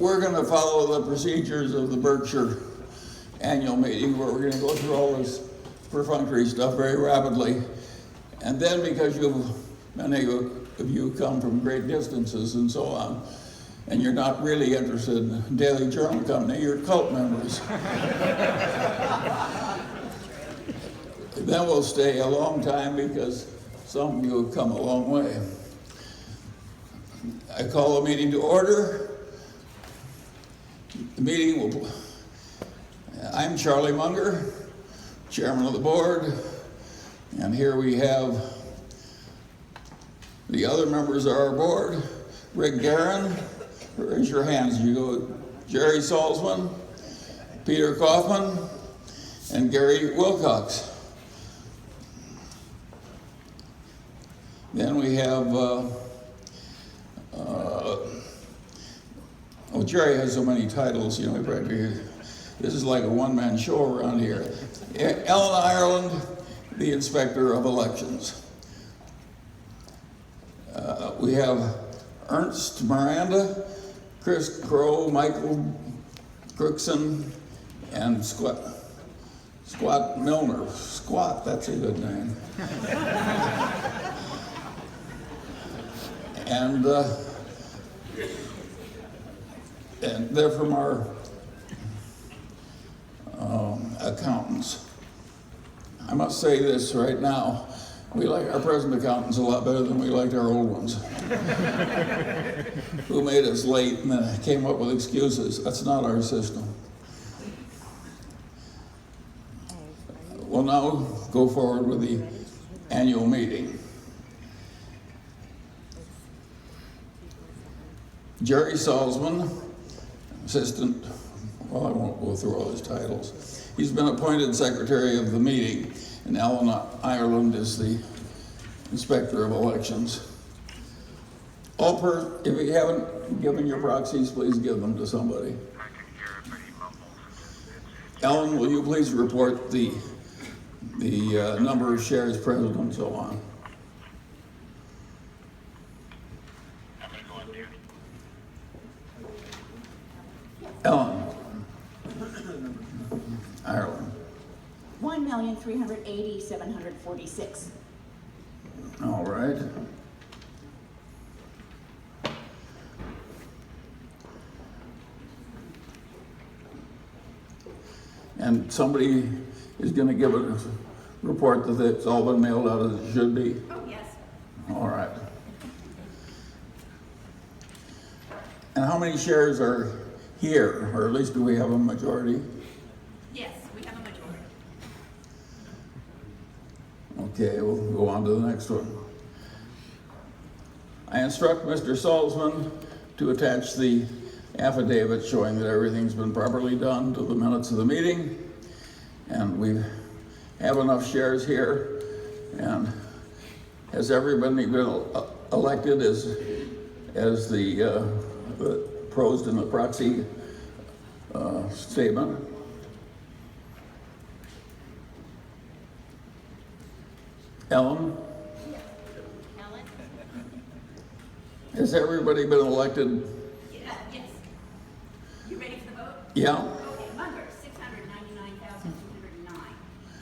we're going to follow the procedures of the Berkshire annual meeting, where we're going to go through all this perfunctory stuff very rapidly. And then, because many of you come from great distances and so on, and you're not really interested in Daily Journal Company, you're cult members. Then we'll stay a long time because some of you have come a long way. I call the meeting to order. The meeting will. I'm Charlie Munger, chairman of the board, and here we have the other members of our board. BRKa.N, raise your hands. You go. Jerry Salzman, Peter Kaufman, and Gary Wilcox. Then we have, Jerry has so many titles, you know, this is like a one-man show around here. Ellen Ireland, the Inspector of Elections. We have Ernst Miranda, Chris Crow, Michael Crookson, and Squat Milner. Squat, that's a good name. And they're from our accountants. I must say this right now, we like our present accountants a lot better than we liked our old ones, who made us late and then came up with excuses. That's not our system. We'll now go forward with the annual meeting. Jerry Salzman, assistant, well, I won't go through all his titles. He's been appointed secretary of the meeting, and Ellen Ireland is the inspector of elections. If you haven't given your proxies, please give them to somebody. Ellen, will you please report the number of shares present and so on? Ellen. Ireland. 1,380,746. All right. And somebody is going to give a report that it's all been mailed out as it should be? Oh, yes. All right. And how many shares are here, or at least do we have a majority? Yes, we have a majority. Okay, we'll go on to the next one. I instruct Mr. Salzman to attach the affidavit showing that everything's been properly done to the minutes of the meeting, and we have enough shares here. And has everybody been elected as the prosed in the proxy statement? Ellen? Ellen? Has everybody been elected? Yes. You ready for the vote? Yeah. Okay, Munger, 699,209.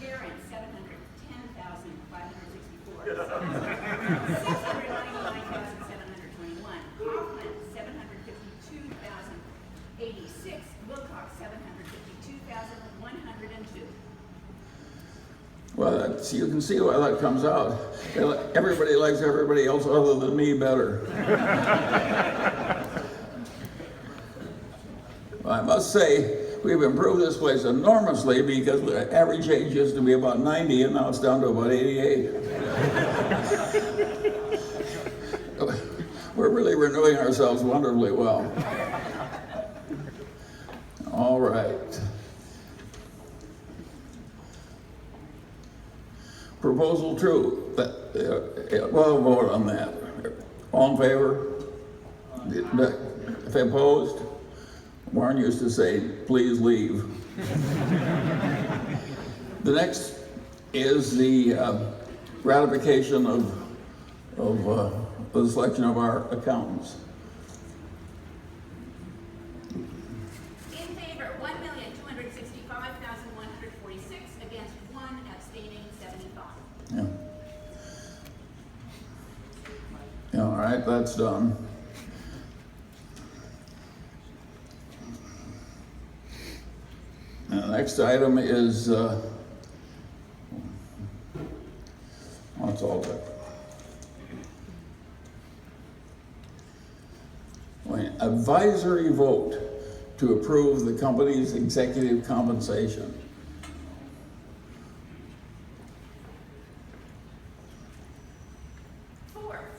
BRKa.N, 710,564. 699,721. Hoffman, 752,086. Wilcox, 752,102. Well, you can see why that comes out. Everybody likes everybody else other than me better. Well, I must say, we've improved this place enormously, because the average age used to be about 90 and now it's down to about 88. We're really renewing ourselves wonderfully well. All right. Proposal 2, we'll vote on that. All in favor? If opposed, Warren used to say, please leave. The next is the ratification of the selection of our accountants. favor, 1,265,146, against 1, abstaining 75. Yeah. Yeah, all right, that's done. And the next item is, what's all that? Advisory vote to approve the company's executive compensation.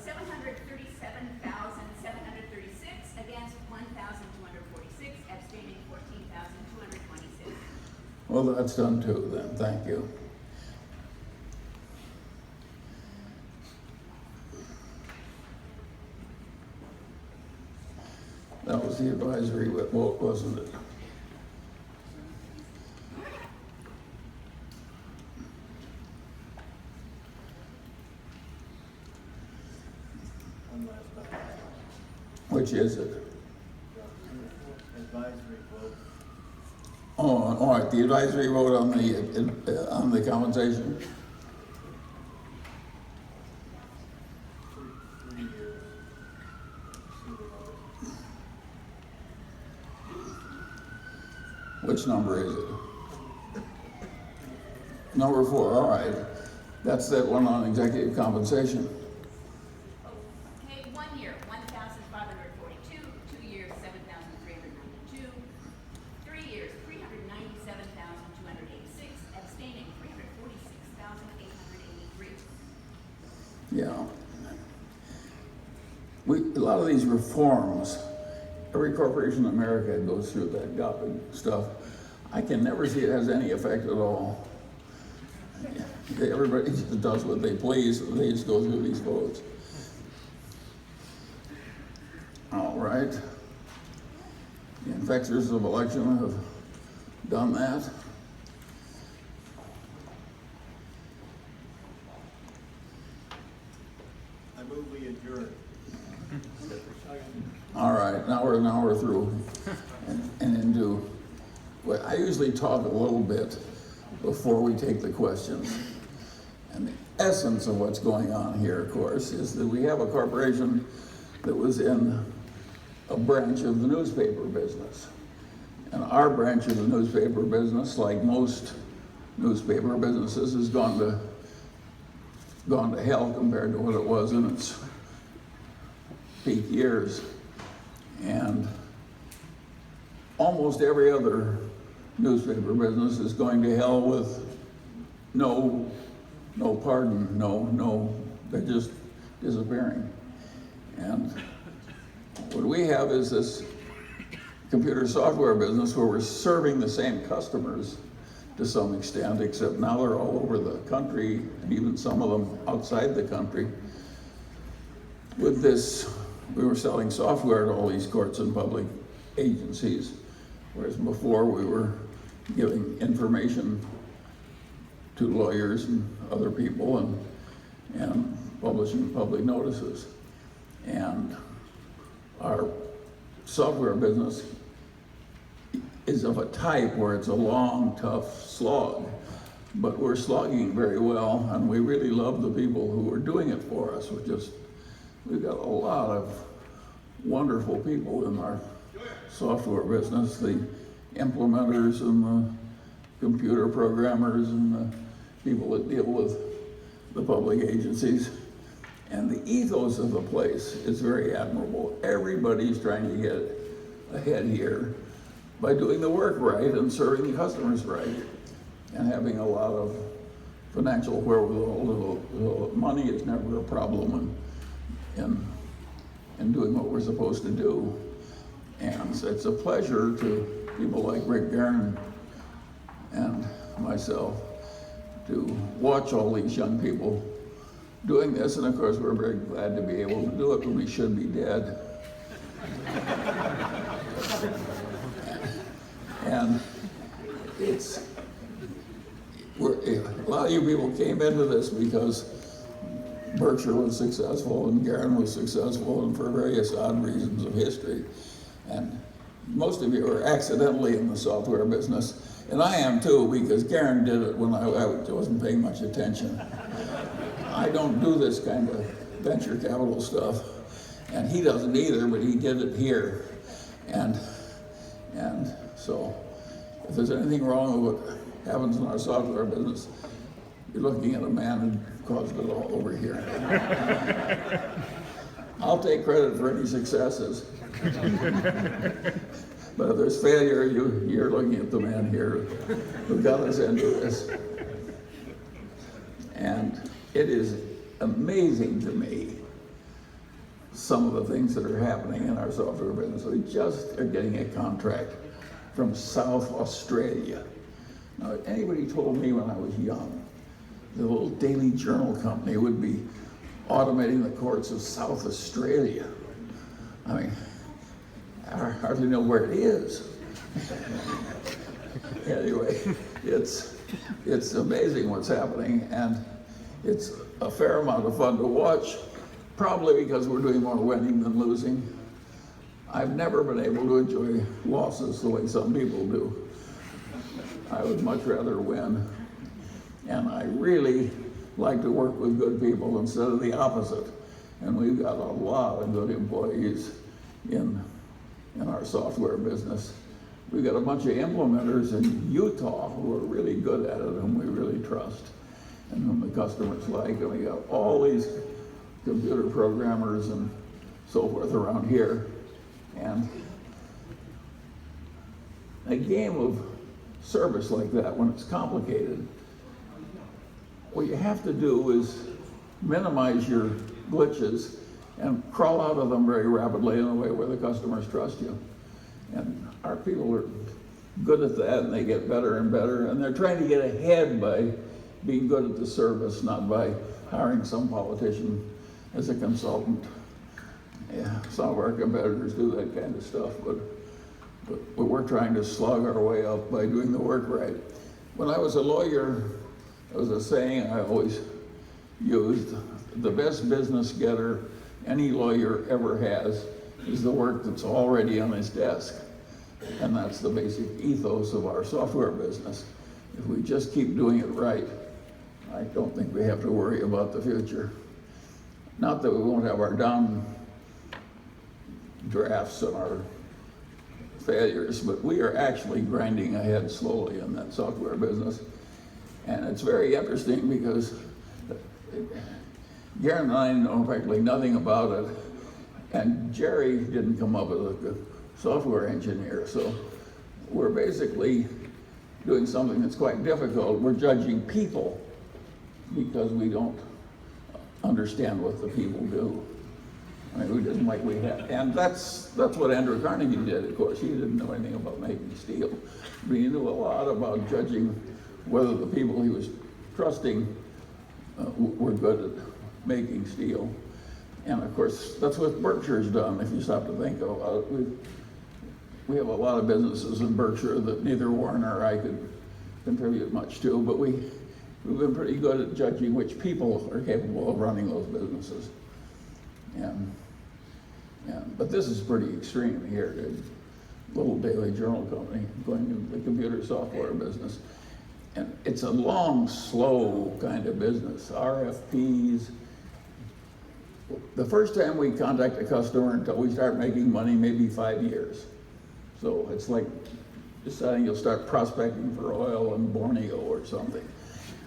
737,736 against 1,246, abstaining 14,226. Well, that's done too then, thank you. That was the advisory vote, wasn't it? Which is it? Advisory vote. Oh, all right, the advisory vote on the compensation. 3 years. Which number is it? Number 4, all right. That's that one on executive compensation. Okay, 1 year, 1,542, 2 years, 7,392, 3 years, 397,286, abstaining 346,883. Yeah. A lot of these reforms, every corporation in America goes through that garbage stuff. I can never see it has any effect at all. Everybody just does what they please, and they just go through these votes. All right. The inspectors of election have done that. I move we adjourn. All right, now we're through and into. Well, I usually talk a little bit before we take the questions. And the essence of what's going on here, of course, is that we have a corporation that was in a branch of the newspaper business. And our branch of the newspaper business, like most newspaper businesses, has gone to hell compared to what it was in its peak years. And almost every other newspaper business is going to hell with no pardon, they're just disappearing. And what we have is this computer software business where we're serving the same customers to some extent, except now they're all over the country, and even some of them outside the country. With this, we were selling software to all these courts and public agencies, whereas before we were giving information to lawyers and other people and publishing public notices. And our software business is of a type where it's a long, tough slog, but we're slogging very well, and we really love the people who are doing it for us. We've got a lot of wonderful people in our software business, the implementers and the computer programmers and the people that deal with the public agencies. And the ethos of the place is very admirable. Everybody's trying to get ahead here by doing the work right and serving the customers right and having a lot of financial wherewithal. Money is never a problem in doing what we're supposed to do. And so it's a pleasure to people like BRKa.N and myself to watch all these young people doing this. And of course, we're very glad to be able to do it when we should be dead. And a lot of you people came into this because Berkshire was successful and BRKa.N was successful, and for various odd reasons of history. And most of you are accidentally in the software business, and I am too, because Garen did it when I wasn't paying much attention. I don't do this kind of venture capital stuff, and he doesn't either, but he did it here. And so, if there's anything wrong with what happens in our software business, you're looking at a man who caused it all over here. I'll take credit for any successes. But if there's failure, you're looking at the man here who got us into this. And it is amazing to me, some of the things that are happening in our software business. We just are getting a contract from South Australia. Now, anybody told me when I was young, the little Daily Journal company would be automating the courts of South Australia. I mean, I hardly know where it is. Anyway, it's amazing what's happening, and it's a fair amount of fun to watch, probably because we're doing more winning than losing. I've never been able to enjoy losses the way some people do. I would much rather win, and I really like to work with good people instead of the opposite. And we've got a lot of good employees in our software business. We've got a bunch of implementers in Utah who are really good at it, whom we really trust, and whom the customers like. And we got all these computer programmers and so forth around here. And a game of service like that, when it's complicated, what you have to do is minimize your glitches and crawl out of them very rapidly in a way where the customers trust you. And our people are good at that, and they get better and better, and they're trying to get ahead by being good at the service, not by hiring some politician as a consultant. Yeah, some of our competitors do that kind of stuff, but we're trying to slog our way up by doing the work right. When I was a lawyer, there was a saying I always used: the best business getter any lawyer ever has is the work that's already on his desk. And that's the basic ethos of our software business. If we just keep doing it right, I don't think we have to worry about the future. Not that we won't have our down drafts and our failures, but we are actually grinding ahead slowly in that software business. And it's very interesting because Garen and I know practically nothing about it, and Jerry didn't come up as a software engineer, so we're basically doing something that's quite difficult. We're judging people because we don't understand what the people do. I mean, we didn't like we had, and that's what Andrew Carnegie did. Of course, he didn't know anything about making steel, but he knew a lot about judging whether the people he was trusting were good at making steel. And of course, that's what Berkshire's done, if you stop to think about it. We have a lot of businesses in Berkshire that neither Warren or I could contribute much to, but we've been pretty good at judging which people are capable of running those businesses. But this is pretty extreme here, dude. Little Daily Journal company going into the computer software business. And it's a long, slow kind of business. RFPs. The first time we contact a customer until we start making money, maybe 5 years. So it's like deciding you'll start prospecting for oil in Borneo or something.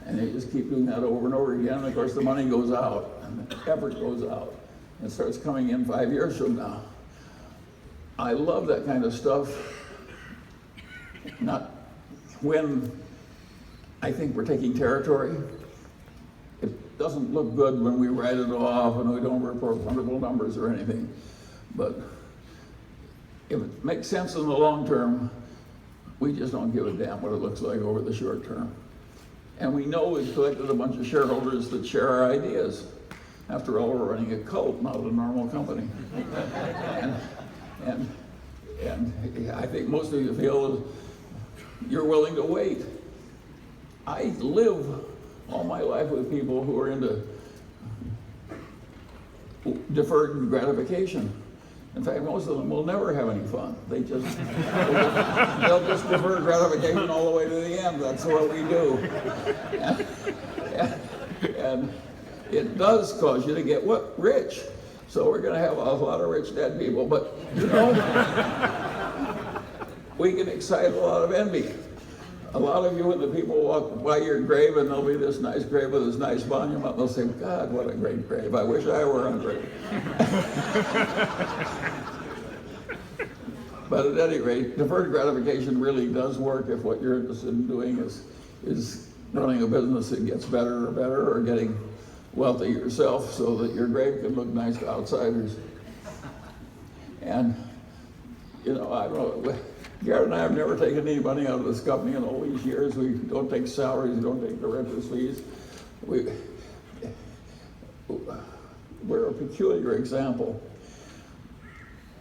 And you just keep doing that over and over again. And of course, the money goes out and the effort goes out. And it starts coming in 5 years from now. I love that kind of stuff. Not when I think we're taking territory. It doesn't look good when we write it off and we don't report wonderful numbers or anything. But if it makes sense in the long term, we just don't give a damn what it looks like over the short term. And we know we've collected a bunch of shareholders that share our ideas. After all, we're running a cult, not a normal company. and I think most of you feel you're willing to wait. I live all my life with people who are into deferred gratification. In fact, most of them will never have any fun. They'll just defer gratification all the way to the end. That's what we do. And it does cause you to get rich. So we're going to have a lot of rich dead people. But, you know, we can excite a lot of envy. A lot of you, when the people walk by your grave and there'll be this nice grave with this nice monument, they'll say, God, what a great grave. I wish I were on grave. But at any rate, deferred gratification really does work if what you're interested in doing is running a business that gets better or getting wealthy yourself so that your grave can look nice to outsiders. And, you know, I don't know, Garrett and I have never taken any money out of this company in all these years. We don't take salaries, we don't take director's fees. We're a peculiar example.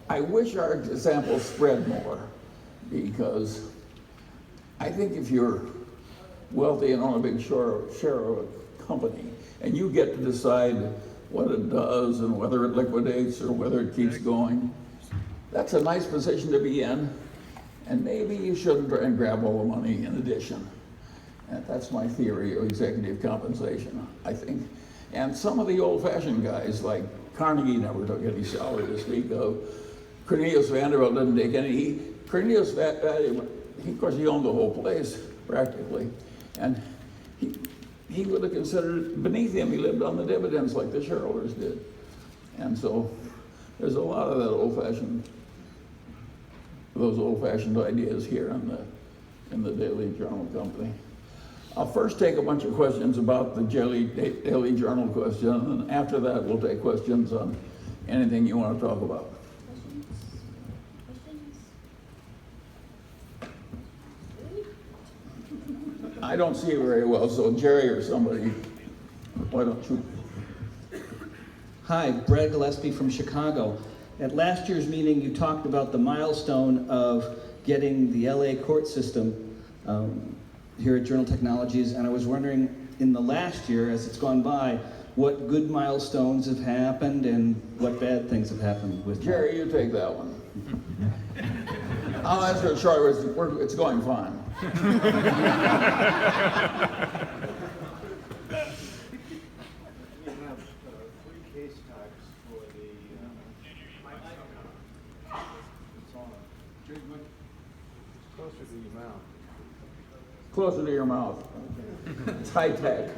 I wish our example spread more, because I think if you're wealthy and own a big share of a company, and you get to decide what it does and whether it liquidates or whether it keeps going, that's a nice position to be in. And maybe you shouldn't try and grab all the money in addition. And that's my theory of executive compensation, I think. And some of the old-fashioned guys, like Carnegie, never took any salary to speak of. Cornelius Vanderbilt didn't take any. Cornelius Vanderbilt, of course, he owned the whole place, practically. And he would have considered it beneath him. He lived on the dividends like the shareholders did. And so there's a lot of that those old-fashioned ideas here in the Daily Journal Company. I'll first take a bunch of questions about the Daily Journal question, and after that we'll take questions on anything you want to talk about. I don't see you very well, so Jerry or somebody, why don't you? Hi, Brad Gillespie from Chicago. At last year's meeting, you talked about the milestone of getting the LA court system here at Journal Technologies, and I was wondering, in the last year, as it's gone by, what good milestones have happened and what bad things have happened with Jerry, you take that one. I'll answer it short. It's going fine. We have 3 case types for the, it's on. Closer to your mouth. Closer to your mouth. It's high tech.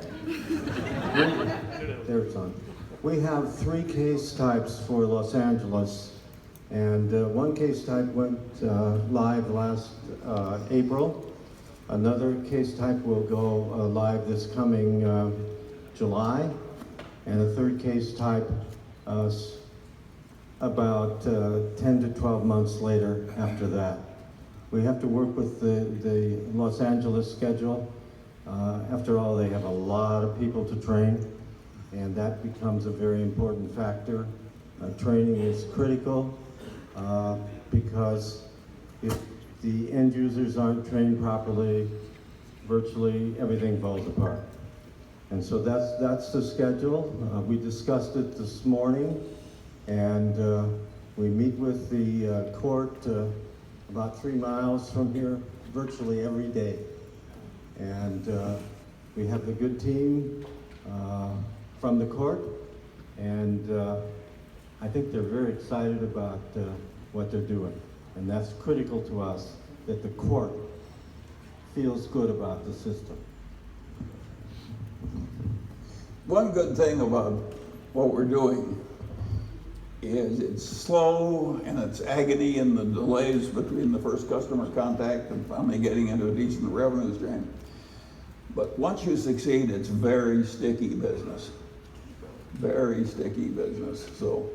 There it's on. We have 3 case types for Los Angeles, and one case type went live last April. Another case type will go live this coming July, and a third case type about 10 to 12 months later after that. We have to work with the Los Angeles schedule. After all, they have a lot of people to train, and that becomes a very important factor. Training is critical because if the end users aren't trained properly, virtually everything falls apart. And so that's the schedule. We discussed it this morning, and we meet with the court about 3 miles from here virtually every day. And we have the good team from the court, and I think they're very excited about what they're doing. And that's critical to us, that the court feels good about the system. One good thing about what we're doing is it's slow and it's agony in the delays between the first customer contact and finally getting into a decent revenue stream. But once you succeed, it's very sticky business. Very sticky business. So,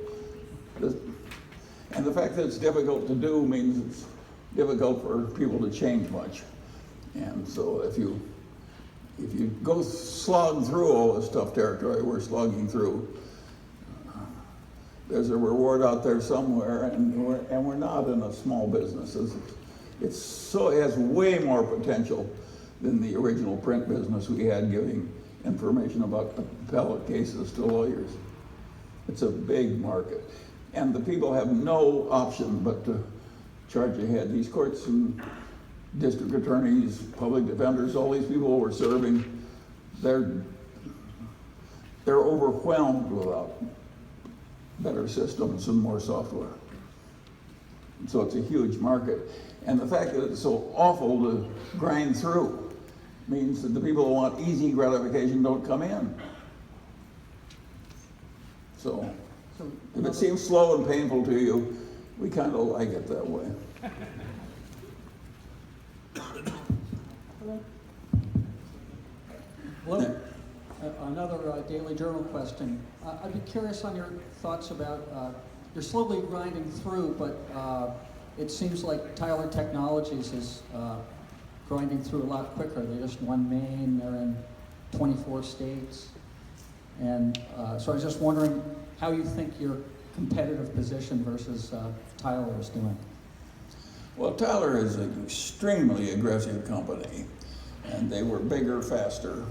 and the fact that it's difficult to do means it's difficult for people to change much. And so if you go slog through all this tough territory we're slogging through, there's a reward out there somewhere, and we're not in a small business. It has way more potential than the original print business we had, giving information about appellate cases to lawyers. It's a big market. And the people have no option but to charge ahead. These courts and district attorneys, public defenders, all these people we're serving, they're overwhelmed without better systems and more software. So it's a huge market. And the fact that it's so awful to grind through means that the people who want easy gratification don't come in. So if it seems slow and painful to you, we kind of like it that way. Hello. Another Daily Journal question. I'd be curious on your thoughts about, you're slowly grinding through, but it seems like Tyler Technologies is grinding through a lot quicker. They just won Maine, they're in 24 states. And so I was just wondering how you think your competitive position versus Tyler is doing. Well, Tyler is an extremely aggressive company, and they were bigger, faster,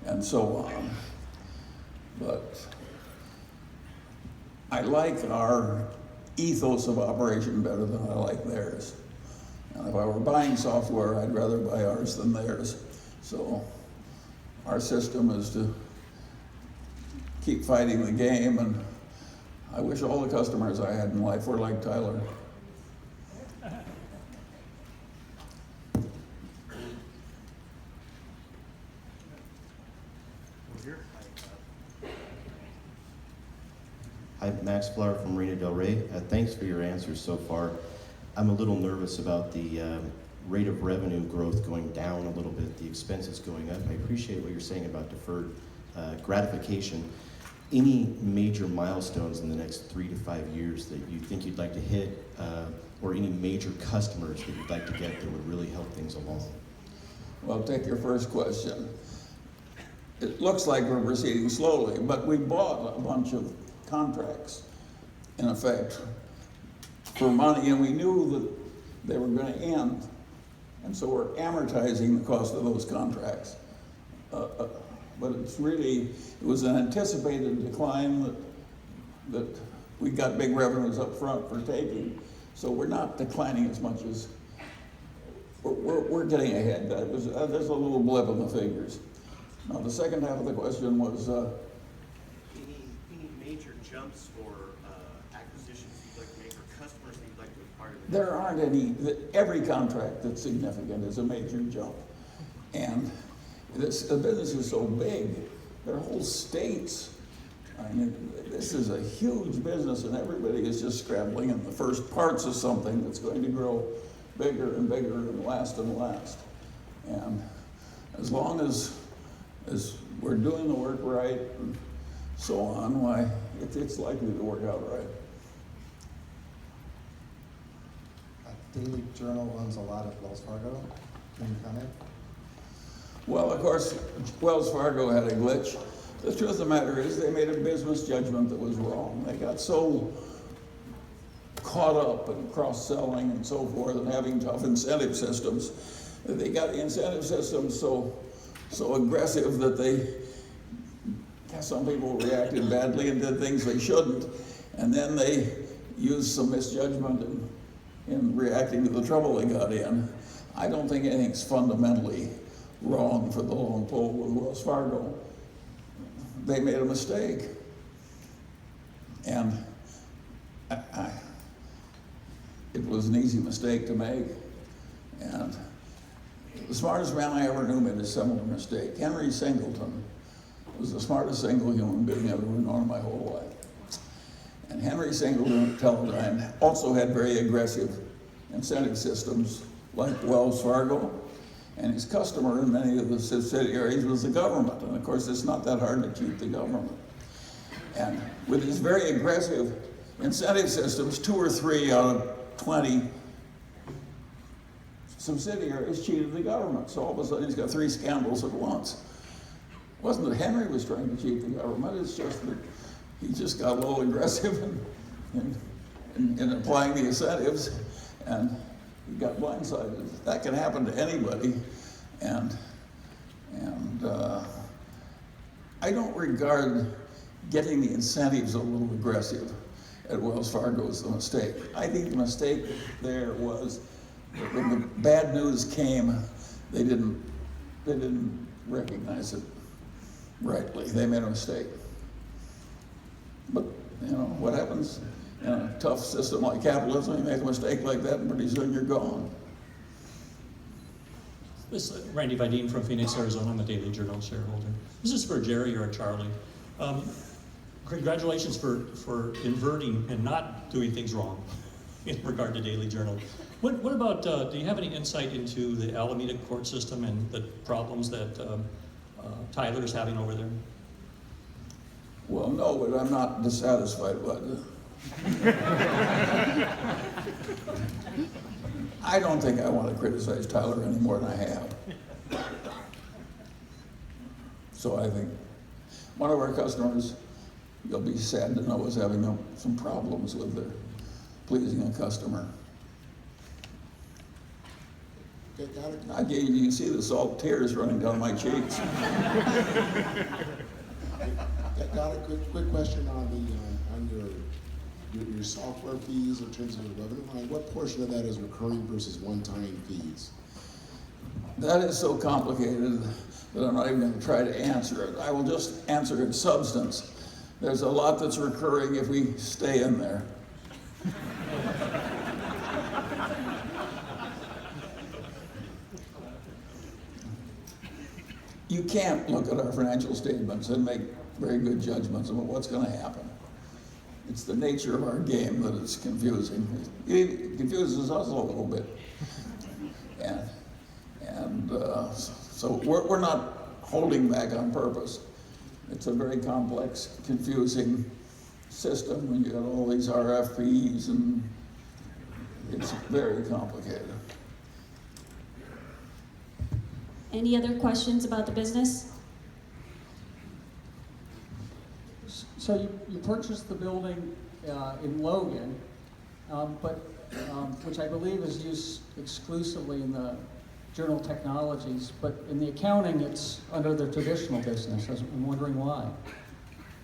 and so on. But I like our ethos of operation better than I like theirs. And if I were buying software, I'd rather buy ours than theirs. So our system is to keep fighting the game, and I wish all the customers I had in life were like Tyler. Hi, Max Flower from Marina Del Rey. Thanks for your answers so far. I'm a little nervous about the rate of revenue growth going down a little bit, the expenses going up. I appreciate what you're saying about deferred gratification. Any major milestones in the next 3 to 5 years that you think you'd like to hit, or any major customers that you'd like to get that would really help things along? Well, take your first question. It looks like we're proceeding slowly, but we bought a bunch of contracts, in effect, for money, and we knew that they were going to end, and so we're amortizing the cost of those contracts. But it was an anticipated decline that we got big revenues up front for taking, so we're not declining as much as, we're getting ahead. There's a little blip in the figures. Now, the second half of the question was, Any major jumps or acquisitions you'd like to make, or customers that you'd like to acquire? there aren't any. Every contract that's significant is a major jump. And the business is so big, there are whole states. I mean, this is a huge business, and everybody is just scrambling in the first parts of something that's going to grow bigger and bigger and last and last. And as long as we're doing the work right and so on, why, it's likely to work out right. Daily Journal owns a lot of Wells Fargo. Can you comment? Well, of course, Wells Fargo had a glitch. The truth of the matter is they made a business judgment that was wrong. They got so caught up in cross-selling and so forth and having tough incentive systems that they got the incentive systems so aggressive that some people reacted badly and did things they shouldn't, and then they used some misjudgment in reacting to the trouble they got in. I don't think anything's fundamentally wrong for the long pole with Wells Fargo. They made a mistake, and it was an easy mistake to make. And the smartest man I ever knew made a similar mistake. Henry Singleton was the smartest single human being I've ever known in my whole life. And Henry Singleton at Teledyne also had very aggressive incentive systems like Wells Fargo, and his customer in many of the subsidiaries was the government. And of course, it's not that hard to cheat the government. And with his very aggressive incentive systems, 2 or 3 out of 20 subsidiaries cheated the government. So all of a sudden, he's got 3 scandals at once. It wasn't that Henry was trying to cheat the government, it's just that he just got a little aggressive in applying the incentives, and he got blindsided. That can happen to anybody, and I don't regard getting the incentives a little aggressive at Wells Fargo is the mistake. I think the mistake there was that when the bad news came, they didn't recognize it rightly. They made a mistake. But, you know, what happens in a tough system like capitalism, you make a mistake like that and pretty soon you're gone. This is Randy Vidine from Phoenix, Arizona. I'm a Daily Journal shareholder. This is for Jerry or Charlie. Congratulations for inverting and not doing things wrong in regard to Daily Journal. What about, do you have any insight into the Alameda court system and the problems that Tyler is having over there? Well, no, but I'm not dissatisfied with it. I don't think I want to criticize Tyler any more than I have. So I think one of our customers, you'll be sad to know, is having some problems with their pleasing a customer. Okay, got it. You can see the salt tears running down my cheeks. Got a quick question on your software fees in terms of the revenue line. What portion of that is recurring versus one-time fees? That is so complicated that I'm not even going to try to answer it. I will just answer in substance. There's a lot that's recurring if we stay in there. You can't look at our financial statements and make very good judgments about what's going to happen. It's the nature of our game that it's confusing. It confuses us a little bit. So we're not holding back on purpose. It's a very complex, confusing system when you got all these RFPs, and it's very complicated. Any other questions about the business? So you purchased the building in Logan, which I believe is used exclusively in the Journal Technologies, but in the accounting it's under the traditional business. I'm wondering why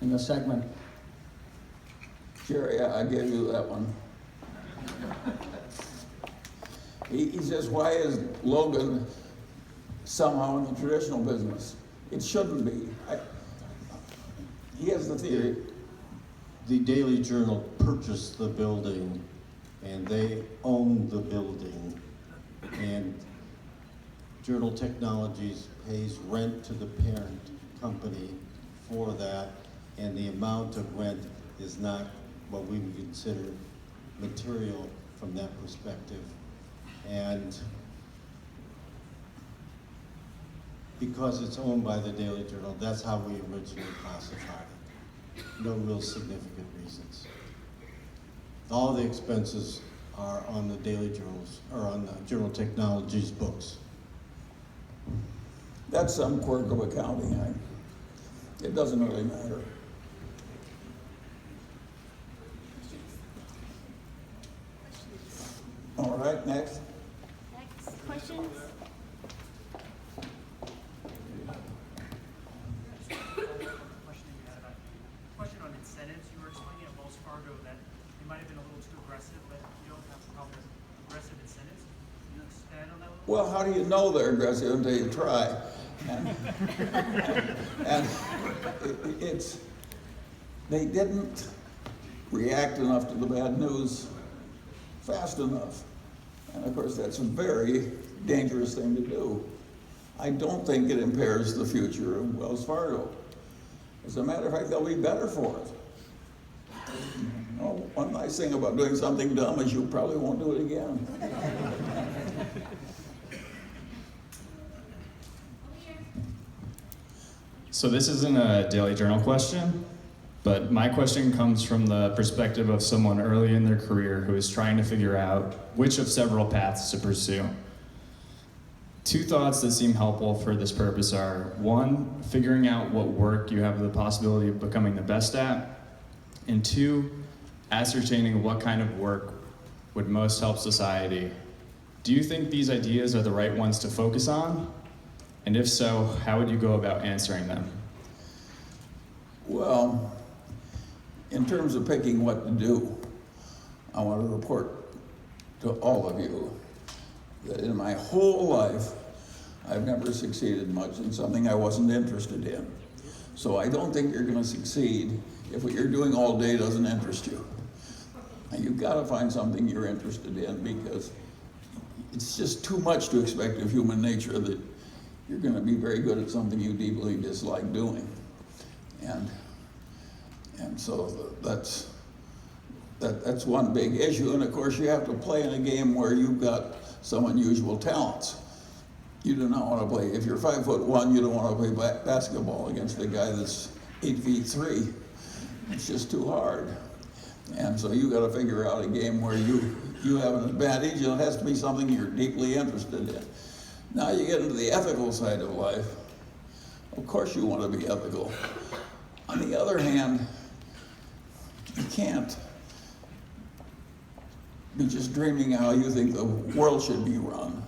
in the segment. Jerry, I gave you that one. He says, why is Logan somehow in the traditional business? It shouldn't be. He has the theory. The Daily Journal purchased the building, and they own the building, and Journal Technologies pays rent to the parent company for that, and the amount of rent is not what we would consider material from that perspective. And because it's owned by the Daily Journal, that's how we originally classified it. No real significant reasons. All the expenses are on the Daily Journals, or on the Journal Technologies books. That's some quirk of accounting. It doesn't really matter. All right, next. Next questions? Question on incentives. You were explaining at Wells Fargo that they might have been a little too aggressive, but you don't have a problem with aggressive incentives. Can you expand on that a little? Well, how do you know they're aggressive until you try? They didn't react enough to the bad news fast enough. And of course, that's a very dangerous thing to do. I don't think it impairs the future of Wells Fargo. As a matter of fact, they'll be better for it. You know, one nice thing about doing something dumb is you probably won't do it again. So this isn't a Daily Journal question, but my question comes from the perspective of someone early in their career who is trying to figure out which of several paths to pursue. Two thoughts that seem helpful for this purpose are, one, figuring out what work you have the possibility of becoming the best at, and two, ascertaining what kind of work would most help society. Do you think these ideas are the right ones to focus on? And if so, how would you go about answering them? Well, in terms of picking what to do, I want to report to all of you that in my whole life, I've never succeeded much in something I wasn't interested in. So I don't think you're going to succeed if what you're doing all day doesn't interest you. And you've got to find something you're interested in, because it's just too much to expect of human nature that you're going to be very good at something you deeply dislike doing. And so that's one big issue. And of course, you have to play in a game where you've got some unusual talents. You do not want to play, if you're 5'1", you don't want to play basketball against a guy that's 8'3". It's just too hard. And so you got to figure out a game where you have an advantage, and it has to be something you're deeply interested in. Now you get into the ethical side of life. Of course you want to be ethical. On the other hand, you can't be just dreaming how you think the world should be run,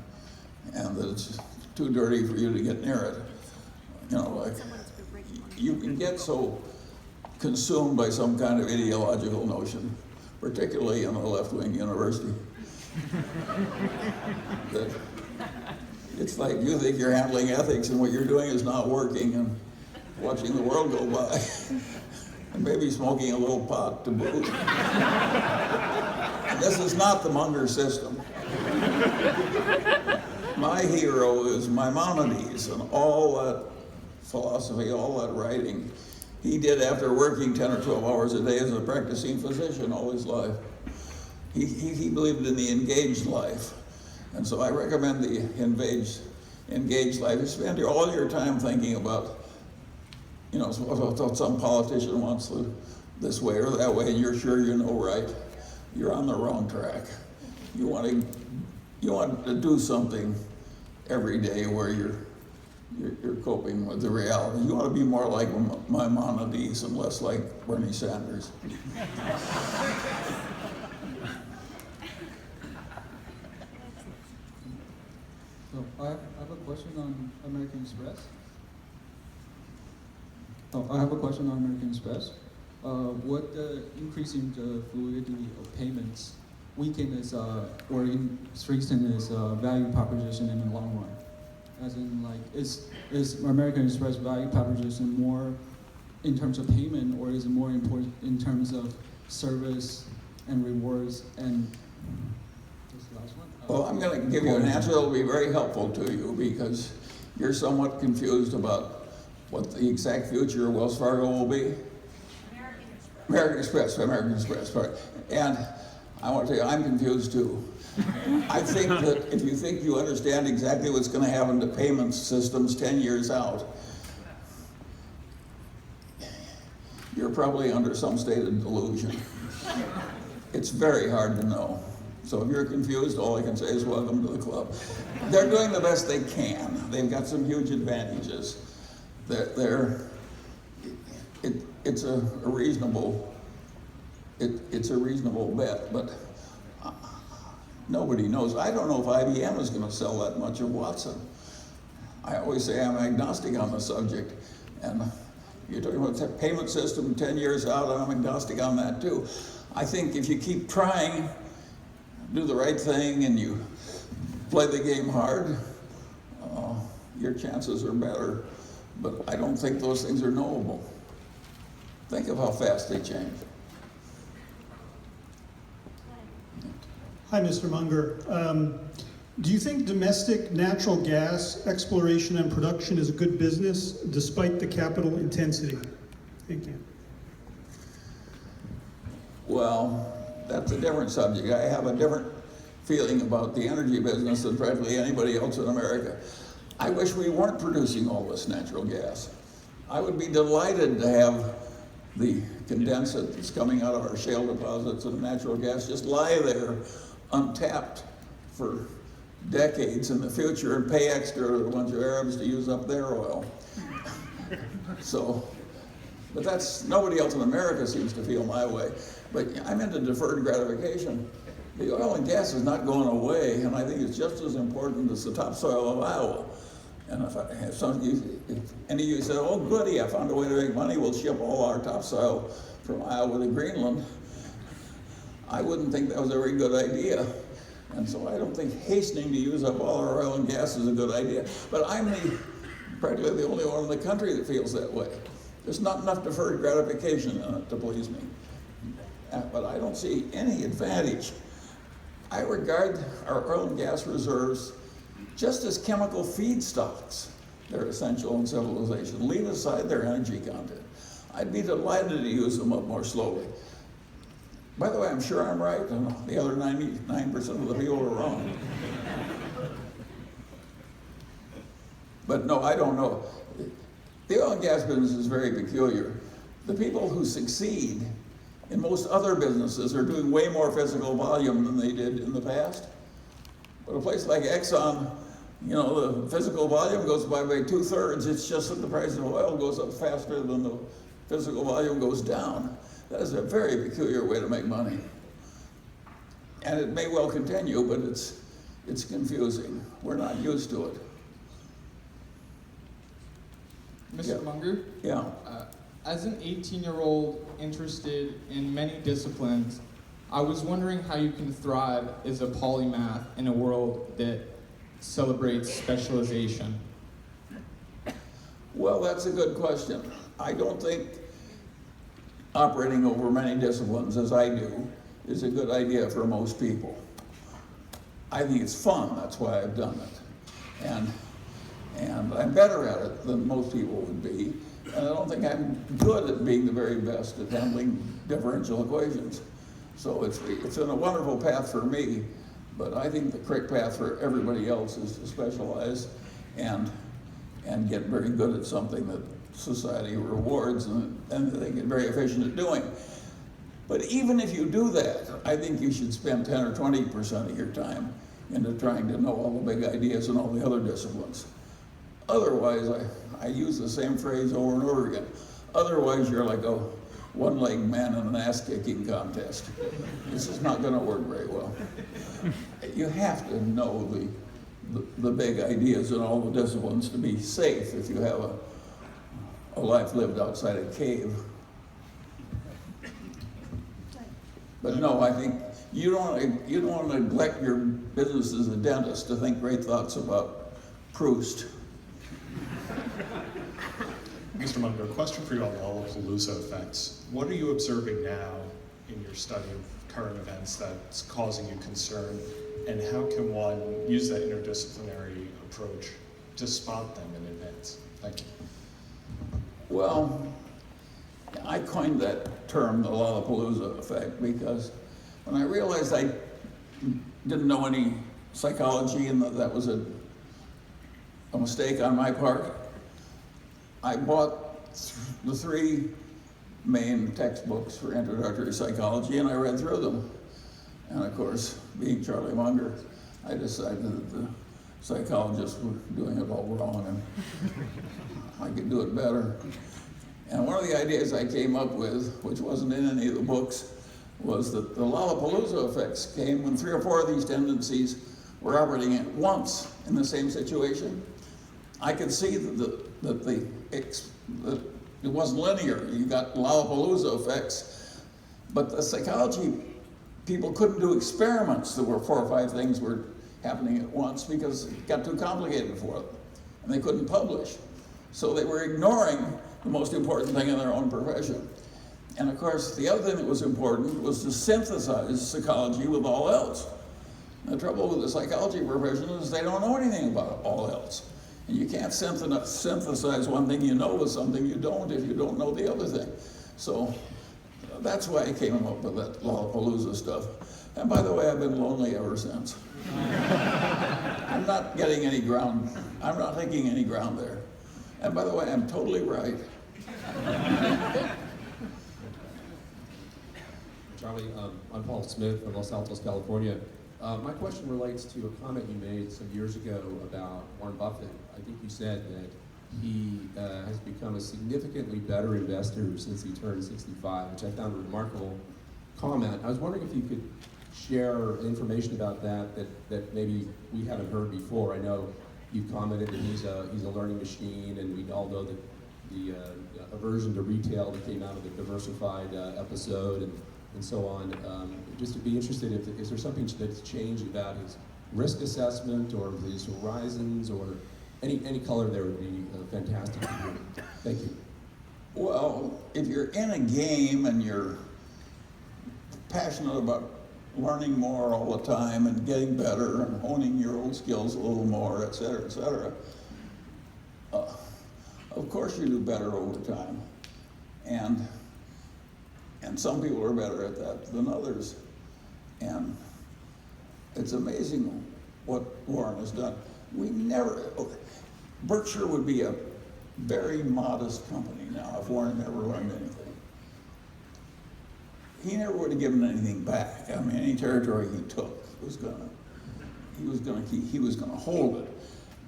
and that it's too dirty for you to get near it. You know, like, you can get so consumed by some kind of ideological notion, particularly in a left-wing university, that it's like you think you're handling ethics and what you're doing is not working, and watching the world go by, and maybe smoking a little pot to boot. And this is not the Munger system. My hero is Maimonides, and all that philosophy, all that writing, he did after working 10 or 12 hours a day as a practicing physician all his life. He believed in the engaged life. And so I recommend the engaged life. You spend all your time thinking about, you know, what some politician wants this way or that way, and you're sure you know right. You're on the wrong track. You want to do something every day where you're coping with the reality. You want to be more like Maimonides and less like Bernie Sanders. So I have a question on American Express. What the increasing the fluidity of payments weaken is or strengthen is value proposition in the long run? As in, like, is American Express value proposition more in terms of payment, or is it more important in terms of service and rewards? And this last one. Well, I'm going to give you an answer that will be very helpful to you, because you're somewhat confused about what the exact future of Wells Fargo will be. American Express, right. And I want to tell you, I'm confused too. I think that if you think you understand exactly what's going to happen to payment systems 10 years out, you're probably under some state of delusion. It's very hard to know. So if you're confused, all I can say is welcome to the club. They're doing the best they can. They've got some huge advantages. It's a reasonable bet, but nobody knows. I don't know if IBM is going to sell that much of Watson. I always say I'm agnostic on the subject, and you're talking about the payment system 10 years out, and I'm agnostic on that too. I think if you keep trying, do the right thing, and you play the game hard, your chances are better. But I don't think those things are knowable. Think of how fast they change. Hi, Mr. Munger. Do you think domestic natural gas exploration and production is a good business despite the capital intensity? Thank you. Well, that's a different subject. I have a different feeling about the energy business than practically anybody else in America. I wish we weren't producing all this natural gas. I would be delighted to have the condensate that's coming out of our shale deposits and natural gas just lie there untapped for decades in the future and pay extra to a bunch of Arabs to use up their oil. So, but nobody else in America seems to feel my way. But I'm into deferred gratification. The oil and gas is not going away, and I think it's just as important as the topsoil of Iowa. And if any of you said, oh goody, I found a way to make money, we'll ship all our topsoil from Iowa to Greenland, I wouldn't think that was a very good idea. And so I don't think hastening to use up all our oil and gas is a good idea. But I'm practically the only one in the country that feels that way. There's not enough deferred gratification in it to please me. But I don't see any advantage. I regard our oil and gas reserves just as chemical feedstocks. They're essential in civilization. Leave aside their energy content. I'd be delighted to use them up more slowly. By the way, I'm sure I'm right, and the other 99% of the people are wrong. But no, I don't know. The oil and gas business is very peculiar. The people who succeed in most other businesses are doing way more physical volume than they did in the past. But a place like Exxon, you know, the physical volume goes by 2/3. It's just that the price of oil goes up faster than the physical volume goes down. That is a very peculiar way to make money. And it may well continue, but it's confusing. We're not used to it. Mr. Munger? Yeah. As an 18-year-old interested in many disciplines, I was wondering how you can thrive as a polymath in a world that celebrates specialization. Well, that's a good question. I don't think operating over many disciplines, as I do, is a good idea for most people. I think it's fun, that's why I've done it. And I'm better at it than most people would be, and I don't think I'm good at being the very best at handling differential equations. So it's been a wonderful path for me, but I think the correct path for everybody else is to specialize and get very good at something that society rewards and they get very efficient at doing. But even if you do that, I think you should spend 10 or 20% of your time into trying to know all the big ideas and all the other disciplines. Otherwise, I use the same phrase over and over again. Otherwise, you're like a one-legged man in an ass-kicking contest. This is not going to work very well. You have to know the big ideas in all the disciplines to be safe if you have a life lived outside a cave. But no, I think you don't want to neglect your business as a dentist to think great thoughts about Proust. Mr. Munger, a question for you on the Lollapalooza effects. What are you observing now in your study of current events that's causing you concern, and how can one use that interdisciplinary approach to spot them in advance? Thank you. Well, I coined that term, the Lollapalooza effect, because when I realized I didn't know any psychology and that was a mistake on my part, I bought the 3 main textbooks for introductory psychology and I read through them. And of course, being Charlie Munger, I decided that the psychologists were doing it all wrong and I could do it better. And one of the ideas I came up with, which wasn't in any of the books, was that the Lollapalooza effects came when 3 or 4 of these tendencies were operating at once in the same situation. I could see that it wasn't linear. You got Lollapalooza effects, but the psychology people couldn't do experiments that were 4 or 5 things were happening at once because it got too complicated for them, and they couldn't publish. So they were ignoring the most important thing in their own profession. And of course, the other thing that was important was to synthesize psychology with all else. The trouble with the psychology profession is they don't know anything about all else. And you can't synthesize one thing you know with something you don't if you don't know the other thing. So that's why I came up with that Lollapalooza stuff. And by the way, I've been lonely ever since. I'm not getting any ground. I'm not taking any ground there. And by the way, I'm totally right. Charlie, I'm Paul Smith from Los Altos, California. My question relates to a comment you made some years ago about Warren Buffett. I think you said that he has become a significantly better investor since he turned 65, which I found a remarkable comment. I was wondering if you could share information about that maybe we haven't heard before. I know you've commented that he's a learning machine, and we all know that the aversion to retail that came out of the Diversified episode, and and so on. Just to be interested, is there something that's changed about his risk assessment or his horizons, or any color there would be fantastic to hear. Thank you. Well, if you're in a game and you're passionate about learning more all the time and getting better and honing your own skills a little more, et cetera, of course you do better over time. And some people are better at that than others. And it's amazing what Warren has done. Berkshire would be a very modest company now if Warren never learned anything. He never would have given anything back. I mean, any territory he took he was gonna hold it.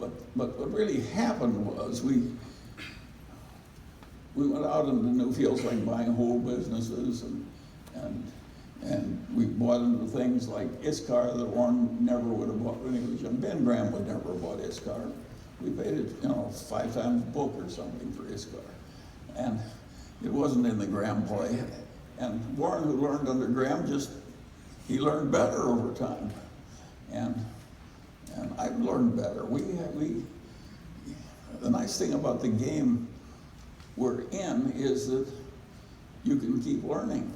But what really happened was we went out into new fields like buying whole businesses and we bought into things like ISCAR that Warren never would have bought when he was young. Ben Graham would never have bought ISCAR. We paid it, 5 times book or something for ISCAR. And it wasn't in the Graham play. And Warren, who learned under Graham, he learned better over time. And I've learned better. The nice thing about the game we're in is that you can keep learning.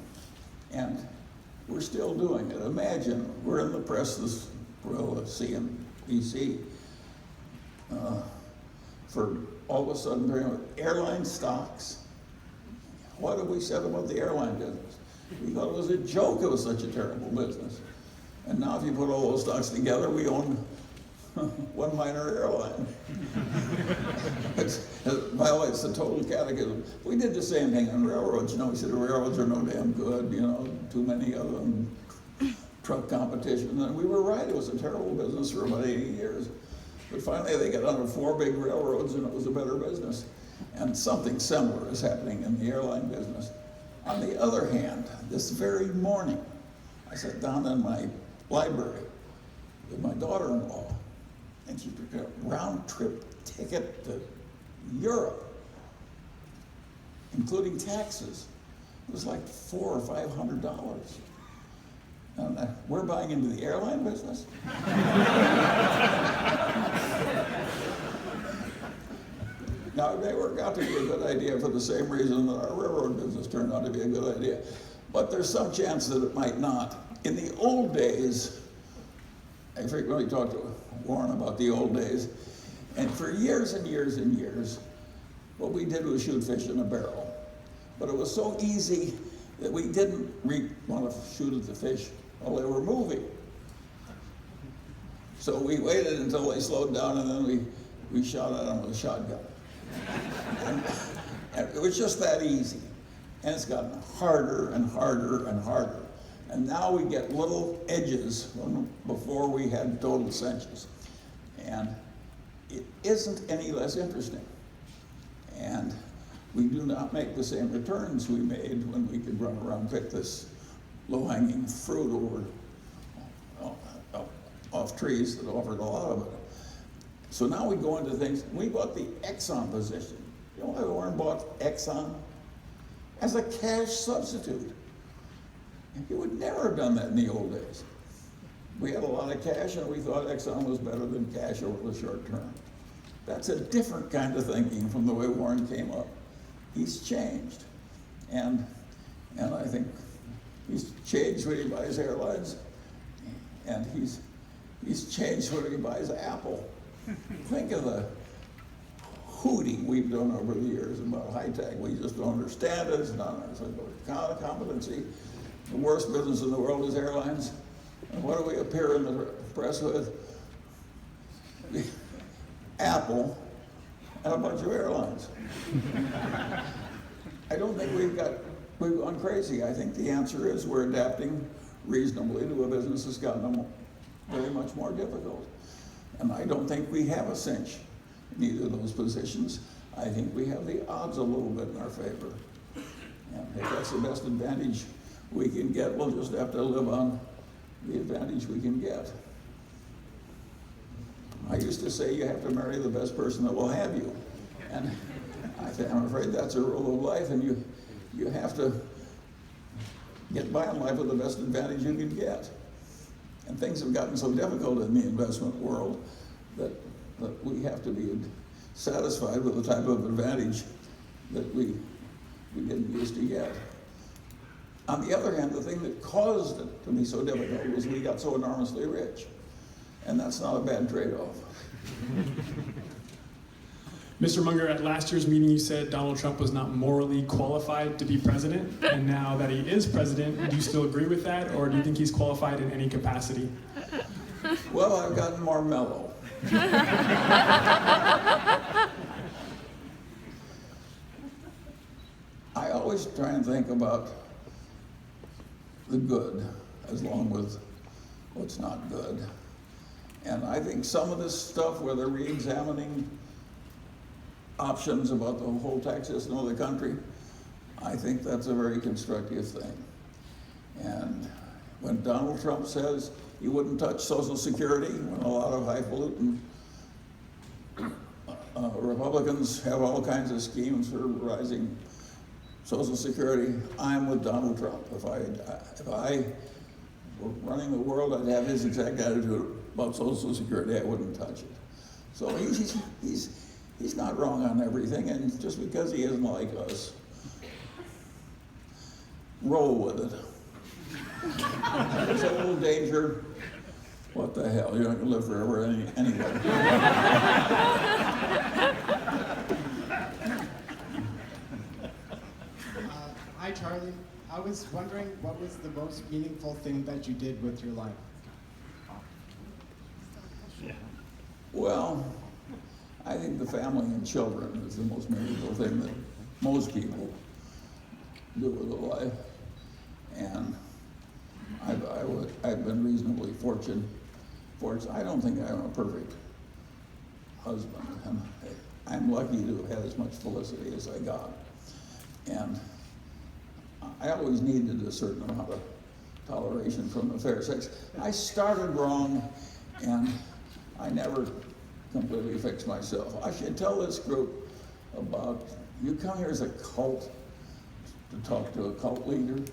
And we're still doing it. Imagine, we're in the press this, CNBC, for all of a sudden talking about airline stocks. What have we said about the airline business? We thought it was a joke it was such a terrible business. And now if you put all those stocks together, we own one minor airline. By the way, it's the total catechism. We did the same thing on railroads. We said railroads are no damn good, too many of them, truck competition. And we were right, it was a terrible business for about 80 years. But finally they got under 4 big railroads and it was a better business. And something similar is happening in the airline business. On the other hand, this very morning, I sat down in my library with my daughter-in-law, and she took a round-trip ticket to Europe, including taxes. It was like $400 or $500. And we're buying into the airline business? Now, it may work out to be a good idea for the same reason that our railroad business turned out to be a good idea. But there's some chance that it might not. In the old days, I frequently talk to Warren about the old days, and for years and years and years, what we did was shoot fish in a barrel. But it was so easy that we didn't want to shoot at the fish while they were moving. So we waited until they slowed down, and then we shot at them with a shotgun. And it was just that easy. And it's gotten harder and harder and harder. And now we get little edges before we had total cinches. And it isn't any less interesting. And we do not make the same returns we made when we could run around and pick this low-hanging fruit off trees that offered a lot of it. So now we go into things. We bought the Exxon position. You know why Warren bought Exxon? As a cash substitute. He would never have done that in the old days. We had a lot of cash and we thought Exxon was better than cash over the short term. That's a different kind of thinking from the way Warren came up. He's changed. And I think he's changed when he buys airlines, and he's changed when he buys Apple. Think of the hooting we've done over the years about high tech. We just don't understand it. It's not our competency. The worst business in the world is airlines. And what do we appear in the press with? Apple and a bunch of airlines. I don't think we've gone crazy. I think the answer is we're adapting reasonably to a business that's gotten very much more difficult. And I don't think we have a cinch in either of those positions. I think we have the odds a little bit in our favor. And if that's the best advantage we can get, we'll just have to live on the advantage we can get. I used to say you have to marry the best person that will have you. And I'm afraid that's a rule of life, and you have to get by in life with the best advantage you can get. And things have gotten so difficult in the investment world that we have to be satisfied with the type of advantage that we didn't used to get. On the other hand, the thing that caused it to be so difficult was we got so enormously rich. And that's not a bad trade-off. Mr. Munger, at last year's meeting you said Donald Trump was not morally qualified to be president, and now that he is president, do you still agree with that, or do you think he's qualified in any capacity? Well, I've gotten more mellow. I always try and think about the good as long with what's not good. And I think some of this stuff where they're re-examining options about the whole tax system of the country, I think that's a very constructive thing. And when Donald Trump says he wouldn't touch Social Security, when a lot of highfalutin Republicans have all kinds of schemes for rising Social Security, I'm with Donald Trump. If I were running the world, I'd have his exact attitude about Social Security. I wouldn't touch it. So he's not wrong on everything, and just because he isn't like us, roll with it. There's a little danger. What the hell? You're not going to live forever anyway. Hi, Charlie. I was wondering what was the most meaningful thing that you did with your life? Well, I think the family and children is the most meaningful thing that most people do with their life. And I've been reasonably fortunate. I don't think I'm a perfect husband. And I'm lucky to have had as much felicity as I got. And I always needed a certain amount of toleration from the fair sex. I started wrong, and I never completely fixed myself. I should tell this group about, you come here as a cult to talk to a cult leader.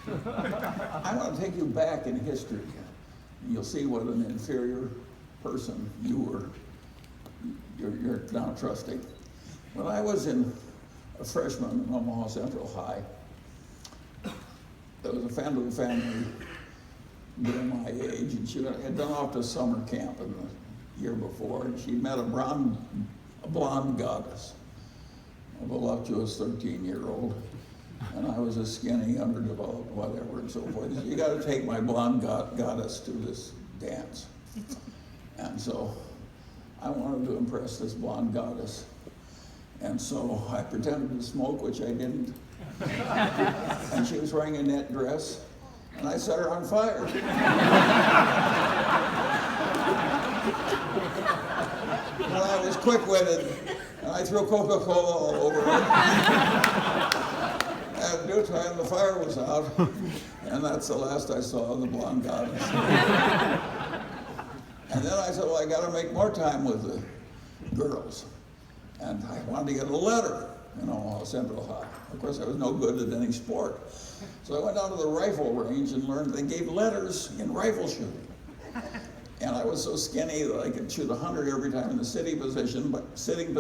I want to take you back in history. You'll see what an inferior person you were. You're now trusting. When I was a freshman in Omaha Central High, there was a friend of the family near my age, and she had done off to summer camp in the year before, and she met a blonde goddess, a voluptuous 13-year-old, and I was a skinny, underdeveloped, whatever, and so forth. You got to take my blonde goddess to this dance. And so I wanted to impress this blonde goddess. And so I pretended to smoke, which I didn't. And she was wearing a net dress, and I set her on fire. Well, I was quick-witted, and I threw Coca-Cola all over her. At due time, the fire was out, and that's the last I saw of the blonde goddess. And then I said, well, I got to make more time with the girls. And I wanted to get a letter in Omaha Central High. Of course, I was no good at any sport. So I went down to the rifle range and learned they gave letters in rifle shooting. And I was so skinny that I could shoot 100 every time in the sitting position by sitting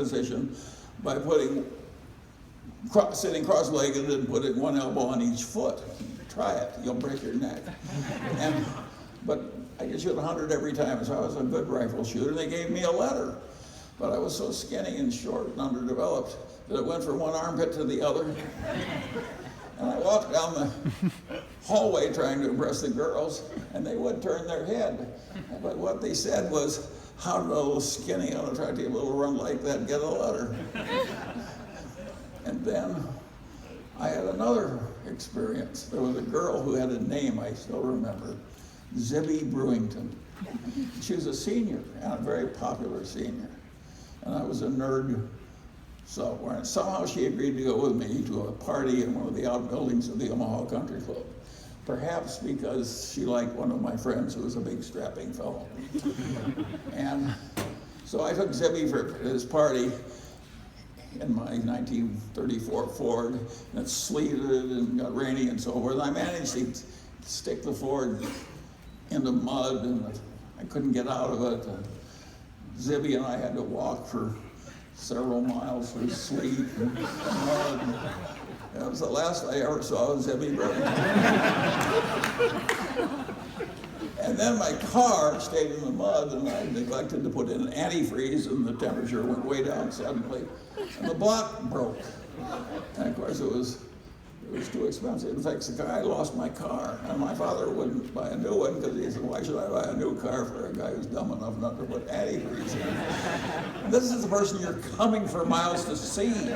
cross-legged and putting one elbow on each foot. Try it, you'll break your neck. But I could shoot 100 every time, so I was a good rifle shooter. They gave me a letter. But I was so skinny and short and underdeveloped that it went from one armpit to the other. And I walked down the hallway trying to impress the girls, and they would turn their head. But what they said was, how did a little skinny, unattractive little run like that get a letter? And then I had another experience. There was a girl who had a name I still remember, Zibby Brewington. She was a senior, and a very popular senior. And I was a nerd sophomore. And somehow she agreed to go with me to a party in one of the outbuildings of the Omaha Country Club. Perhaps because she liked one of my friends who was a big strapping fellow. And so I took Zibby for this party, in my 1934 Ford, and it sleeted and got rainy and so forth. And I managed to stick the Ford in the mud, and I couldn't get out of it. Zibby and I had to walk for several miles through sleet and mud. That was the last I ever saw of Zibby Burton. And then my car stayed in the mud, and I neglected to put in an antifreeze, and the temperature went way down suddenly, and the block broke. And of course, it was too expensive to fix the car. I lost my car, and my father wouldn't buy a new one because he said, "Why should I buy a new car for a guy who's dumb enough not to put antifreeze in?" And this is the person you're coming for miles to see.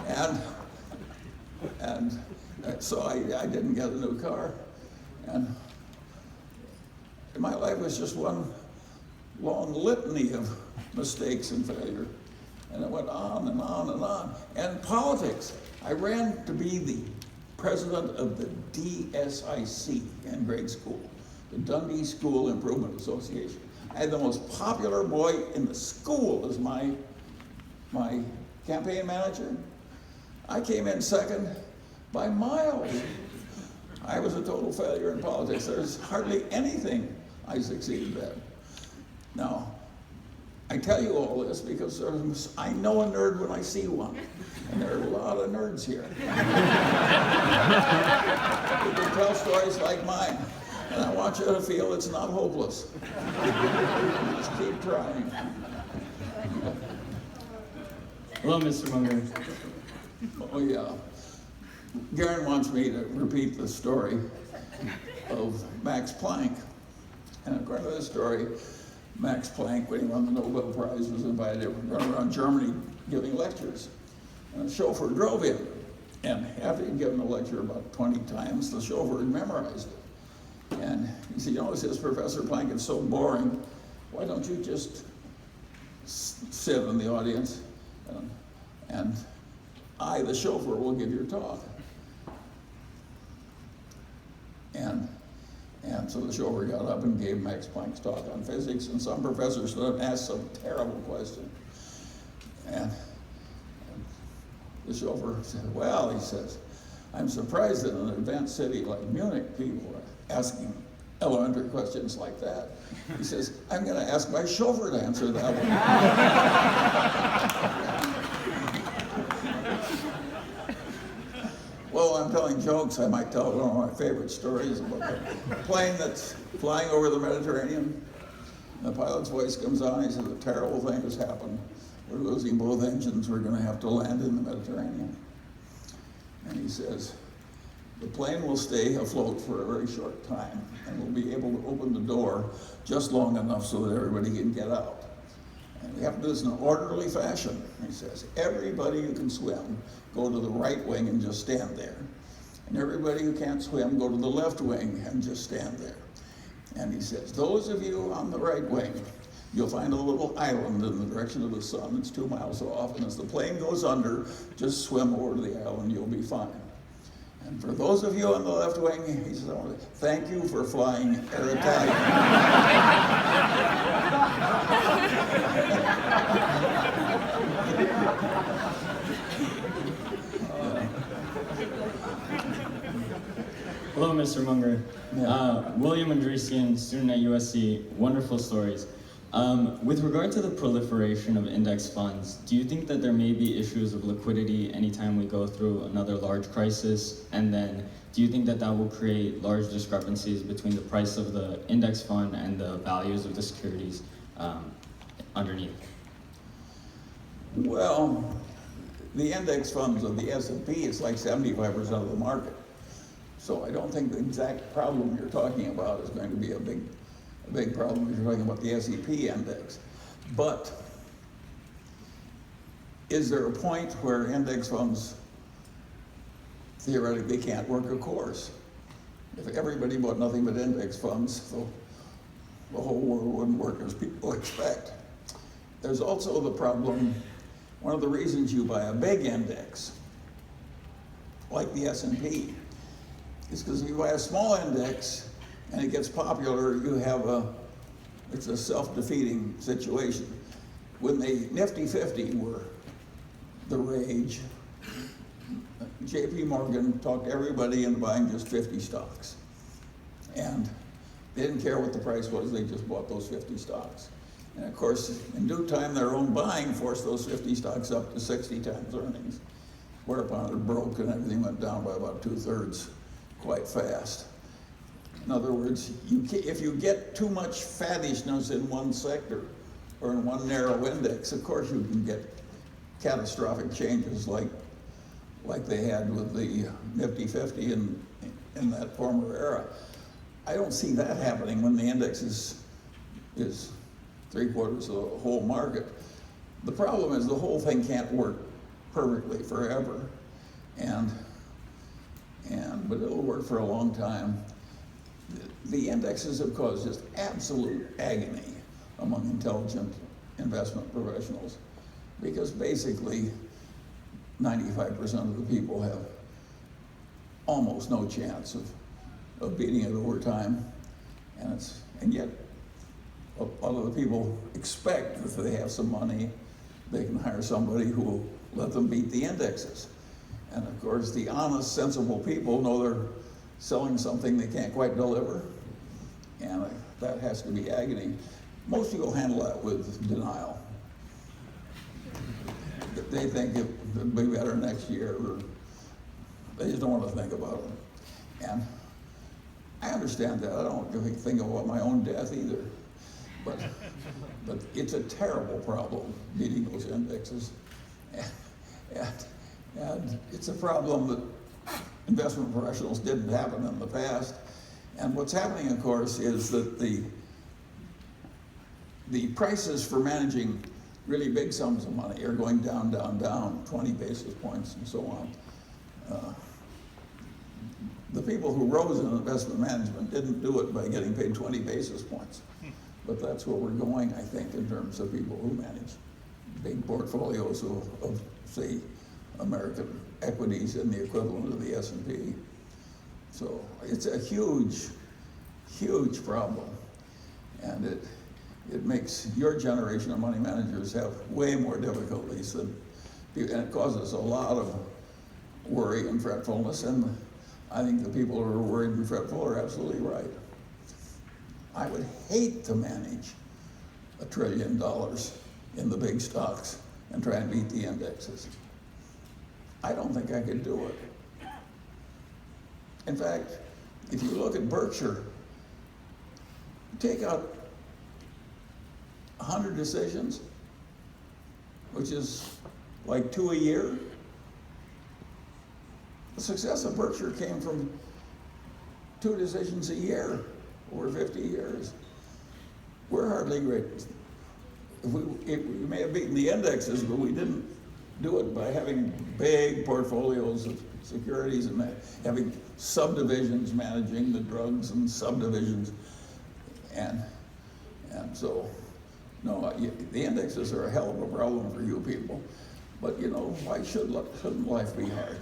And so I didn't get a new car. And my life was just one long litany of mistakes and failure. And it went on and on and on. And politics, I ran to be the president of the DSIC in grade school, the Dundee School Improvement Association. I had the most popular boy in the school as my campaign manager. I came in second by miles. I was a total failure in politics. There's hardly anything I succeeded at. Now, I tell you all this because I know a nerd when I see one, and there are a lot of nerds here. Who can tell stories like mine, and I want you to feel it's not hopeless. Just keep trying. Hello, Mr. Munger. Oh yeah. Garen wants me to repeat the story of Max Planck. And according to this story, Max Planck, when he won the Nobel Prize, was invited to run around Germany giving lectures. And a chauffeur drove in. And after he'd given the lecture about 20 times, the chauffeur had memorized it. And he said, "You know," says, "Professor Planck, it's so boring. Why don't you just sit in the audience and I, the chauffeur, will give your talk." And so the chauffeur got up and gave Max Planck's talk on physics, and some professor stood up and asked some terrible question. And the chauffeur said, "Well," he says, "I'm surprised that in an advanced city like Munich, people are asking elementary questions like that." He says, "I'm going to ask my chauffeur to answer that one." Well, I'm telling jokes. I might tell one of my favorite stories about a plane that's flying over the Mediterranean. And the pilot's voice comes on. He says, "A terrible thing has happened. We're losing both engines. We're going to have to land in the Mediterranean." And he says, "The plane will stay afloat for a very short time, and we'll be able to open the door just long enough so that everybody can get out. And we have to do this in an orderly fashion." He says, "Everybody who can swim, go to the right wing and just stand there. And everybody who can't swim, go to the left wing and just stand there." And he says, "Those of you on the right wing, you'll find a little island in the direction of the sun. It's 2 miles off, and as the plane goes under, just swim over to the island, you'll be fine. And for those of you on the left wing," he says, "I want to thank you for flying Air Italia." Hello, Mr. Munger. William Andresian, student at USC. Wonderful stories. With regard to the proliferation of index funds, do you think that there may be issues of liquidity anytime we go through another large crisis? And then do you think that that will create large discrepancies between the price of the index fund and the values of the securities underneath? Well, the index funds of the S&P is like 75% of the market. So I don't think the exact problem you're talking about is going to be a big problem if you're talking about the S&P index. But is there a point where index funds theoretically can't work a course? If everybody bought nothing but index funds, the whole world wouldn't work as people expect. There's also the problem, one of the reasons you buy a big index, like the S&P, is because if you buy a small index and it gets popular, it's a self-defeating situation. when the Nifty 50 were the rage, J.P. Morgan talked everybody into buying just 50 stocks. And they didn't care what the price was, they just bought those 50 stocks. And of course, in due time, their own buying forced those 50 stocks up to 60 times earnings, whereupon it broke and everything went down by about 2/3 quite fast. In other words, if you get too much faddishness in one sector or in one narrow index, of course you can get catastrophic changes like they had with the Nifty 50 in that former era. I don't see that happening when the index is 3/4 of the whole market. The problem is the whole thing can't work perfectly forever, but it'll work for a long time. The indexes have caused just absolute agony among intelligent investment professionals because basically 95% of the people have almost no chance of beating it over time, and yet a lot of the people expect that if they have some money, they can hire somebody who will let them beat the indexes. And of course, the honest, sensible people know they're selling something they can't quite deliver, and that has to be agony. Most people handle that with denial. They think it'll be better next year, or they just don't want to think about it. And I understand that. I don't really think about my own death either. But it's a terrible problem, beating those indexes. And it's a problem that investment professionals didn't happen in the past. And what's happening, of course, is that the prices for managing really big sums of money are going down, down, down, 20 basis points and so on. The people who rose in investment management didn't do it by getting paid 20 basis points. But that's where we're going, I think, in terms of people who manage big portfolios of say, American equities in the equivalent of the S&P. So it's a huge, huge problem. And it makes your generation of money managers have way more difficulties and it causes a lot of worry and fretfulness. And I think the people who are worried and fretful are absolutely right. I would hate to manage $1 trillion in the big stocks and try and beat the indexes. I don't think I could do it. In fact, if you look at Berkshire, take out 100 decisions, which is like 2 a year. The success of Berkshire came from 2 decisions a year over 50 years. We're hardly great. We may have beaten the indexes, but we didn't do it by having big portfolios of securities and having subdivisions managing the drugs and subdivisions. And so, no, the indexes are a hell of a problem for you people. But you know, why shouldn't life be hard?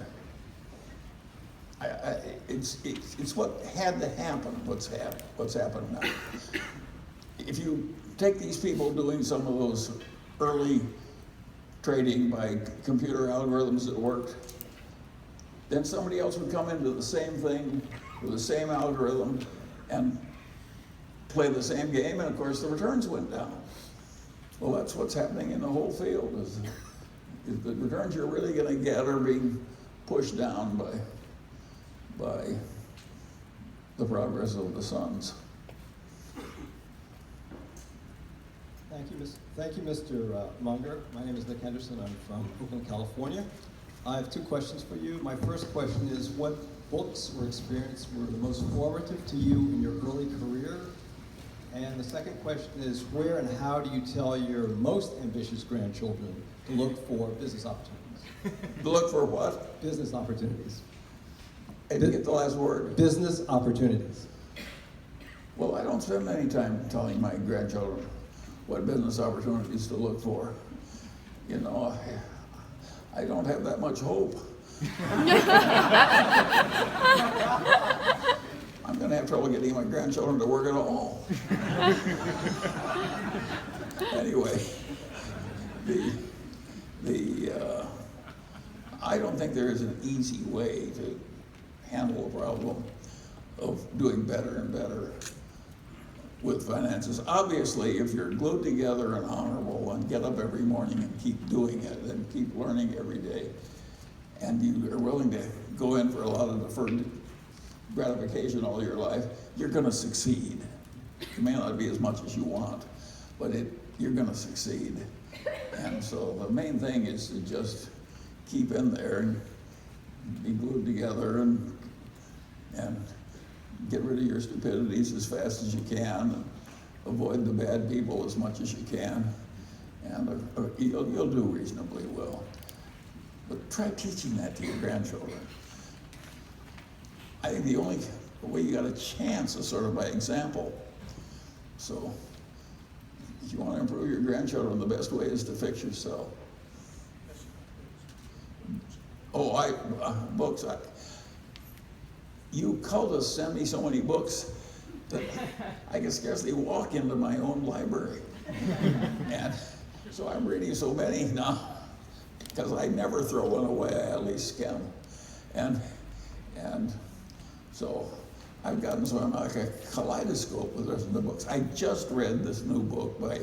It's what had to happen, what's happened now. If you take these people doing some of those early trading by computer algorithms that worked, then somebody else would come into the same thing with the same algorithm and play the same game, and of course the returns went down. Well, that's what's happening in the whole field, is the returns you're really going to get are being pushed down by the progress of the suns. Thank you, Mr. Munger. My name is Nick Henderson. I'm from Oakland, California. I have 2 questions for you. My first question is, what books or experience were the most formative to you in your early career? And the second question is, where and how do you tell your most ambitious grandchildren to look for business opportunities? To look for what? Business opportunities. I didn't get the last word. Business opportunities. Well, I don't spend any time telling my grandchildren what business opportunities to look for. You know, I don't have that much hope. I'm going to have trouble getting my grandchildren to work at all. Anyway, I don't think there is an easy way to handle the problem of doing better and better with finances. Obviously, if you're glued together and honorable and get up every morning and keep doing it and keep learning every day, and you are willing to go in for a lot of deferred gratification all your life, you're going to succeed. It may not be as much as you want, but you're going to succeed. And so the main thing is to just keep in there and be glued together and get rid of your stupidities as fast as you can, and avoid the bad people as much as you can, and you'll do reasonably well. But try teaching that to your grandchildren. I think the only way you got a chance is sort of by example. So if you want to improve your grandchildren, the best way is to fix yourself. Oh, books. You cultists send me so many books that I can scarcely walk into my own library. And so I'm reading so many now, because I never throw one away, I at least scan them. And so I've gotten sort of like a kaleidoscope with the rest of the books. I just read this new book by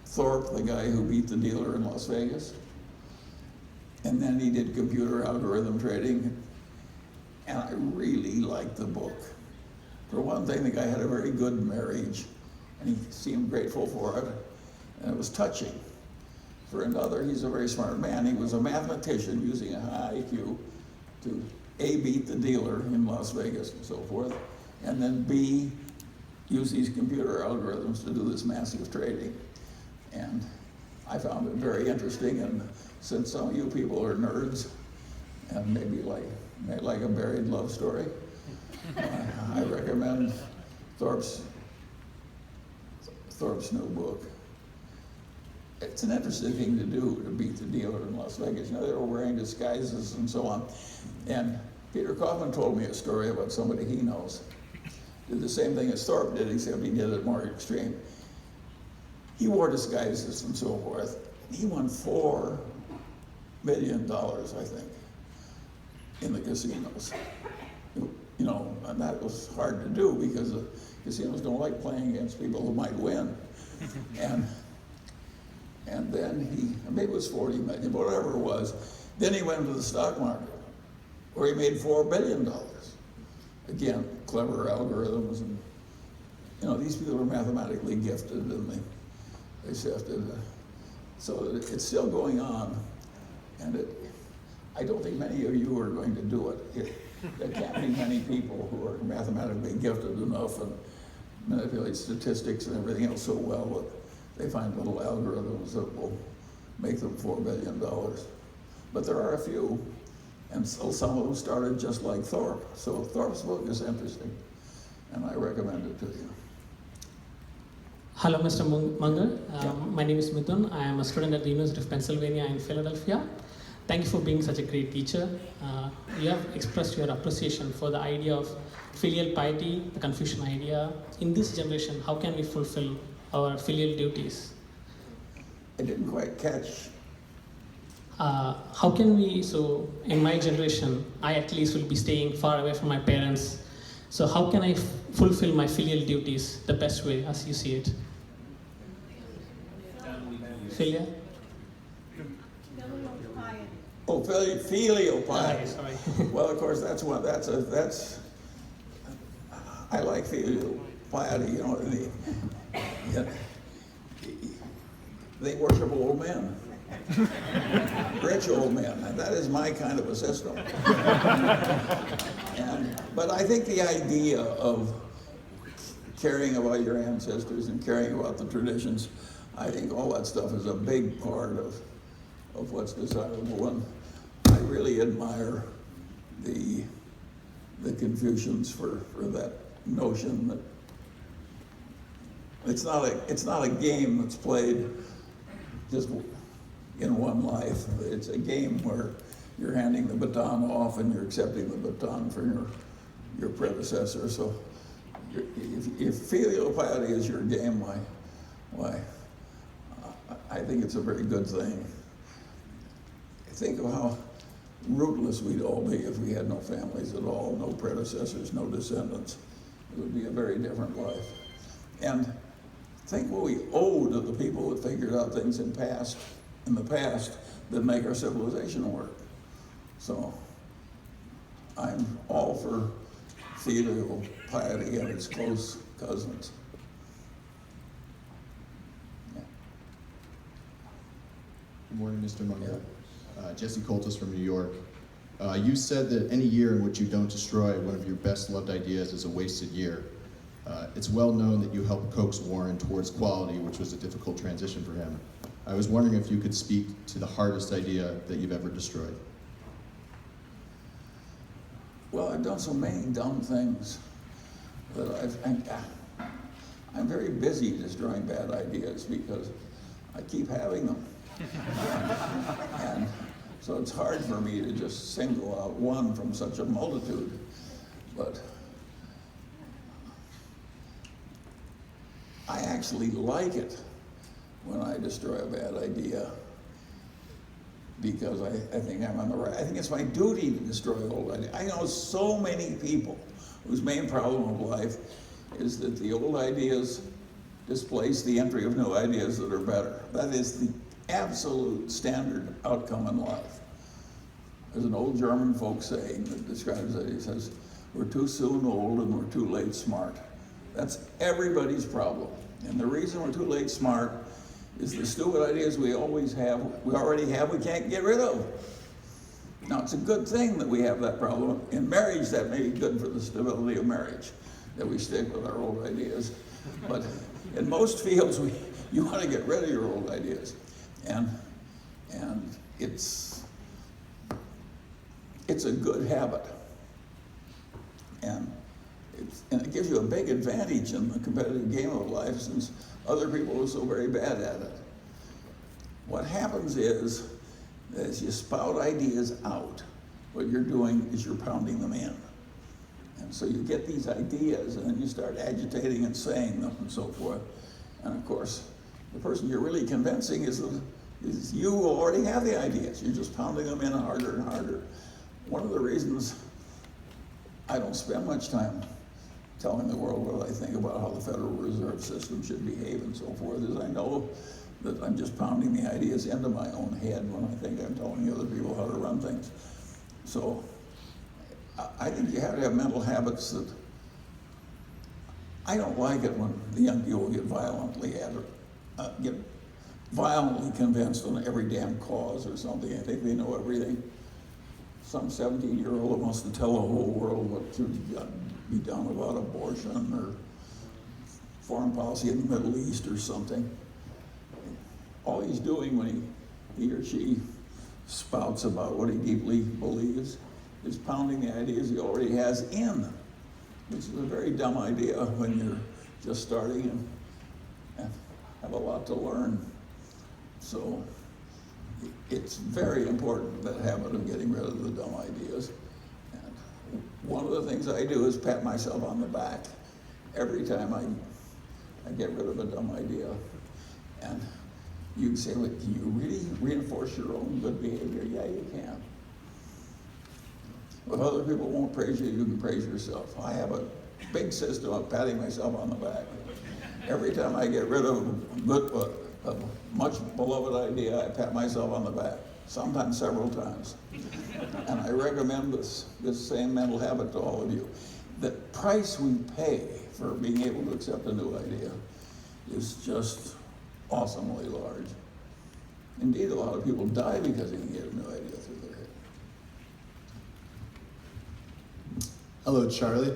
Thorpe, the guy who beat the dealer in Las Vegas. And then he did computer algorithm trading. And I really liked the book. For one thing, the guy had a very good marriage, and he seemed grateful for it, and it was touching. For another, he's a very smart man. He was a mathematician using a high IQ to A, beat the dealer in Las Vegas and so forth, and then B, use these computer algorithms to do this massive trading. And I found it very interesting, and since some of you people are nerds, and maybe like a buried love story, I recommend Thorpe's new book. It's an interesting thing to do, to beat the dealer in Las Vegas. You know, they were wearing disguises and so on. And Peter Kaufman told me a story about somebody he knows. Did the same thing as Thorpe did, except he did it more extreme. He wore disguises and so forth. He won $4 million, I think, in the casinos. You know, and that was hard to do because the casinos don't like playing against people who might win. And then maybe it was 40 million, whatever it was. Then he went into the stock market, where he made $4 billion. Again, clever algorithms, and you know, these people are mathematically gifted, and they sifted. So it's still going on, and I don't think many of you are going to do it. There can't be many people who are mathematically gifted enough and manipulate statistics and everything else so well that they find little algorithms that will make them $4 billion. But there are a few, and so some of them started just like Thorpe. So Thorpe's book is interesting, and I recommend it to you. Hello, Mr. Munger. My name is Mithun. I am a student at the University of Pennsylvania in Philadelphia. Thank you for being such a great teacher. You have expressed your appreciation for the idea of filial piety, the Confucian idea. In this generation, how can we fulfill our filial duties? I didn't quite catch. How can we, so in my generation, I at least will be staying far away from my parents. So how can I fulfill my filial duties the best way as you see it? Filial? Oh, filial piety. Sorry. Well, of course, that's I like filial piety, you know. They worship old men, rich old men, and that is my kind of a system. But I think the idea of caring about your ancestors and caring about the traditions, I think all that stuff is a big part of what's desirable. And I really admire the Confucians for that notion that it's not a game that's played just in one life. It's a game where you're handing the baton off and you're accepting the baton from your predecessor. So if filial piety is your game, why I I think it's a very good thing. Think of how rootless we'd all be if we had no families at all, no predecessors, no descendants. It would be a very different life. And think what we owe to the people that figured out things in the past that make our civilization work. So I'm all for filial piety and its close cousins. Good morning, Mr. Munger. Jesse Coltis from New York. You said that any year in which you don't destroy one of your best loved ideas is a wasted year. It's well known that you helped coax Warren towards quality, which was a difficult transition for him. I was wondering if you could speak to the hardest idea that you've ever destroyed. Well, I've done so many dumb things that I'm very busy destroying bad ideas because I keep having them. And so it's hard for me to just single out one from such a multitude. But I actually like it when I destroy a bad idea because I think I'm on the right. I think it's my duty to destroy old ideas. I know so many people whose main problem of life is that the old ideas displace the entry of new ideas that are better. That is the absolute standard outcome in life. There's an old German folk saying that describes it. He says, "We're too soon old and we're too late smart." That's everybody's problem. And the reason we're too late smart is the stupid ideas we already have, we can't get rid of. Now, it's a good thing that we have that problem. In marriage, that may be good for the stability of marriage, that we stick with our old ideas. But in most fields, you want to get rid of your old ideas. And it's a good habit. And it gives you a big advantage in the competitive game of life since other people are so very bad at it. What happens is, as you spout ideas out, what you're doing is you're pounding them in. And so you get these ideas and then you start agitating and saying them and so forth. And of course, the person you're really convincing is you who already have the ideas. You're just pounding them in harder and harder. One of the reasons I don't spend much time telling the world what I think about how the Federal Reserve System should behave and so forth is I know that I'm just pounding the ideas into my own head when I think I'm telling other people how to run things. So I think you have to have mental habits that I don't like it when the young people get violently convinced on every damn cause or something. I think they know everything. Some 17-year-old that wants to tell the whole world what should be done about abortion or foreign policy in the Middle East or something. All he's doing when he or she spouts about what he deeply believes is pounding the ideas he already has in, which is a very dumb idea when you're just starting and have a lot to learn. So it's very important, that habit of getting rid of the dumb ideas. And one of the things I do is pat myself on the back every time I get rid of a dumb idea. And you can say, well, can you really reinforce your own good behavior? Yeah, you can. If other people won't praise you, you can praise yourself. I have a big system of patting myself on the back. Every time I get rid of a much beloved idea, I pat myself on the back, sometimes several times. And I recommend this same mental habit to all of you. The price we pay for being able to accept a new idea is just awesomely large. Indeed, a lot of people die because they can get a new idea through their head. Hello, Charlie.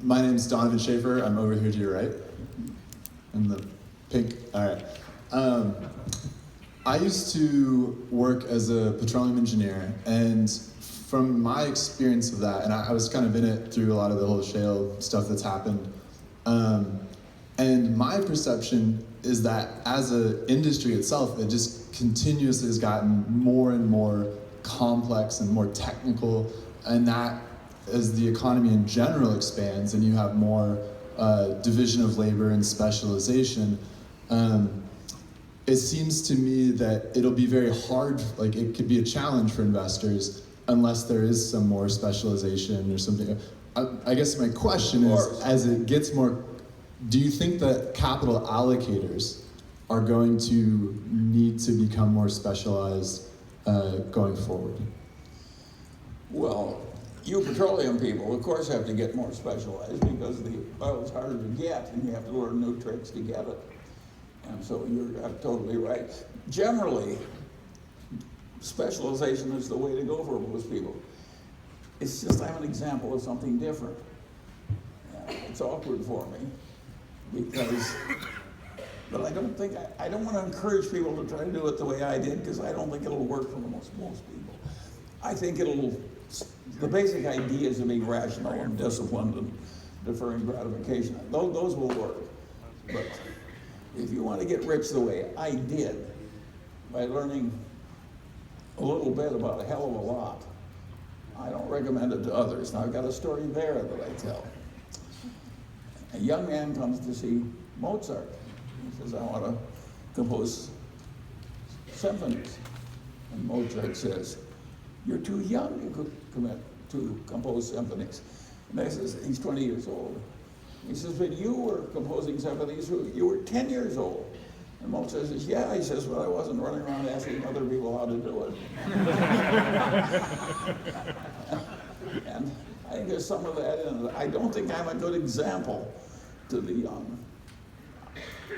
My name is Donovan Schaefer. I'm over here to your right. In the pink. All right. I used to work as a petroleum engineer, and from my experience of that, and I was kind of in it through a lot of the whole shale stuff that's happened, and my perception is that as an industry itself, it just continuously has gotten more and more complex and more technical, and that as the economy in general expands and you have more division of labor and specialization, it seems to me that it'll be very hard, like it could be a challenge for investors unless there is some more specialization or something. I guess my question is, as it gets more, do you think that capital allocators are going to need to become more specialized going forward? Well, you petroleum people, of course, have to get more specialized because the oil is harder to get and you have to learn new tricks to get it. And so you're totally right. Generally, specialization is the way to go for most people. It's just I'm an example of something different. It's awkward for me because, but I don't think, I don't want to encourage people to try to do it the way I did because I don't think it'll work for most people. I think the basic ideas of being rational and disciplined and deferring gratification, those will work. But if you want to get rich the way I did, by learning a little bit about a hell of a lot, I don't recommend it to others. Now I've got a story there that I tell. A young man comes to see Mozart. He says, I want to compose symphonies. And Mozart says, you're too young to compose symphonies. And he says, he's 20 years old. He says, but you were composing symphonies, you were 10 years old. And Mozart says, yeah, he says, but I wasn't running around asking other people how to do it. And I think there's some of that in it. I don't think I'm a good example to the young.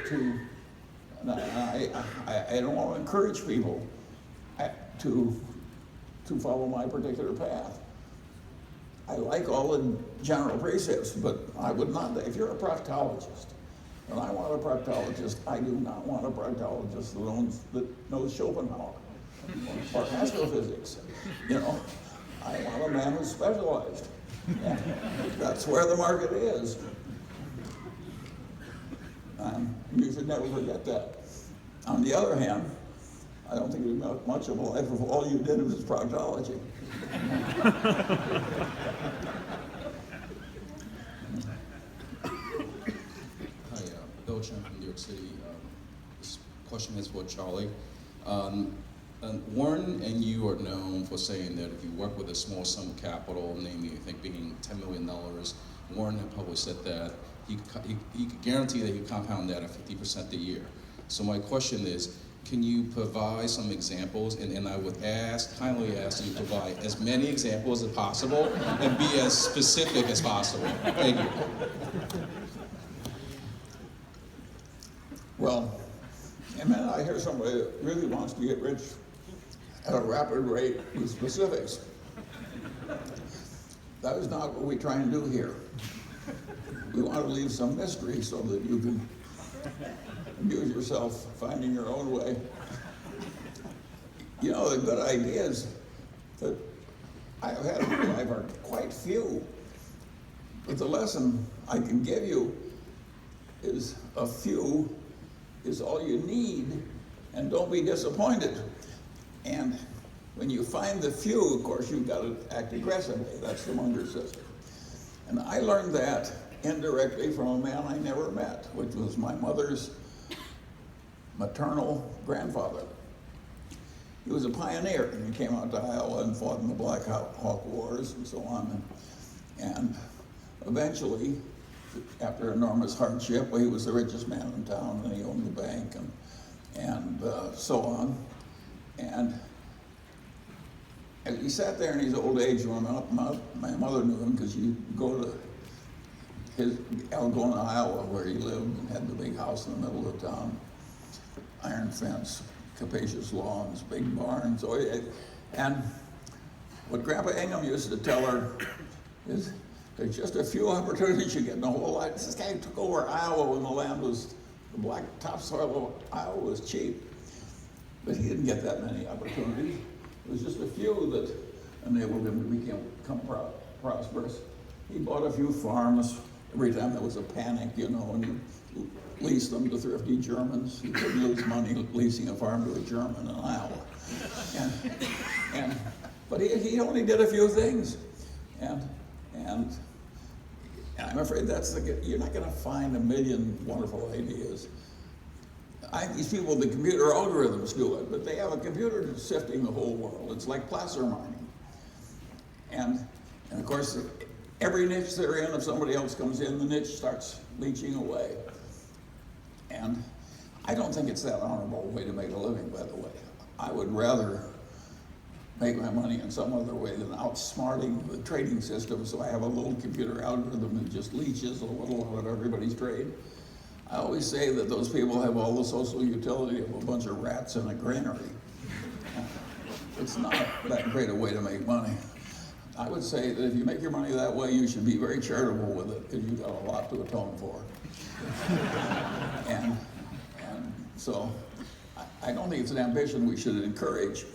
And I don't want to encourage people to follow my particular path. I like all the general precepts, but I would not, if you're a proctologist, and I want a proctologist, I do not want a proctologist that knows Schopenhauer or astrophysics. You know, I want a man who's specialized. And that's where the market is. You should never forget that. On the other hand, I don't think it would be much of a life if all you did was proctology. Hi, Bill Chen from New York City. This question is for Charlie. Warren and you are known for saying that if you work with a small sum of capital, namely I think being $10 million, Warren had probably said that he could guarantee that he could compound that at 50% a year. So my question is, can you provide some examples? And I would kindly ask you to provide as many examples as possible and be as specific as possible. Thank you. Well, and then I hear somebody that really wants to get rich at a rapid rate with specifics. That is not what we try and do here. We want to leave some mystery so that you can amuse yourself finding your own way. You know, the good ideas that I've had in my life are quite few. But the lesson I can give you is a few is all you need, and don't be disappointed. And when you find the few, of course, you've got to act aggressively. That's the Munger system. And I learned that indirectly from a man I never met, which was my mother's maternal grandfather. He was a pioneer, and he came out to Iowa and fought in the Black Hawk Wars and so on. And eventually, after enormous hardship, well, he was the richest man in town, and he owned the bank, and so on. And as he sat there in his old age, when my mother knew him, because you go to Algona, Iowa, where he lived, and had the big house in the middle of town, iron fence, capacious lawns, big barns. And what Grandpa Ingham used to tell her is, there's just a few opportunities you get in a whole lot. This guy took over Iowa when the land was, the black topsoil of Iowa was cheap. But he didn't get that many opportunities. It was just a few that enabled him to become prosperous. He bought a few farms every time there was a panic, you know, and he leased them to thrifty Germans. He couldn't lose money leasing a farm to a German in Iowa. But he only did a few things. And I'm afraid you're not going to find a million wonderful ideas. these people, the computer algorithms do it, but they have a computer sifting the whole world. It's like placer mining. And of course, every niche they're in, if somebody else comes in, the niche starts leeching away. And I don't think it's that honorable way to make a living, by the way. I would rather make my money in some other way than outsmarting the trading system, so I have a little computer algorithm that just leeches a little out of everybody's trade. I always say that those people have all the social utility of a bunch of rats in a granary. It's not that great a way to make money. I would say that if you make your money that way, you should be very charitable with it, because you've got a lot to atone for. and so I don't think it's an ambition we should encourage.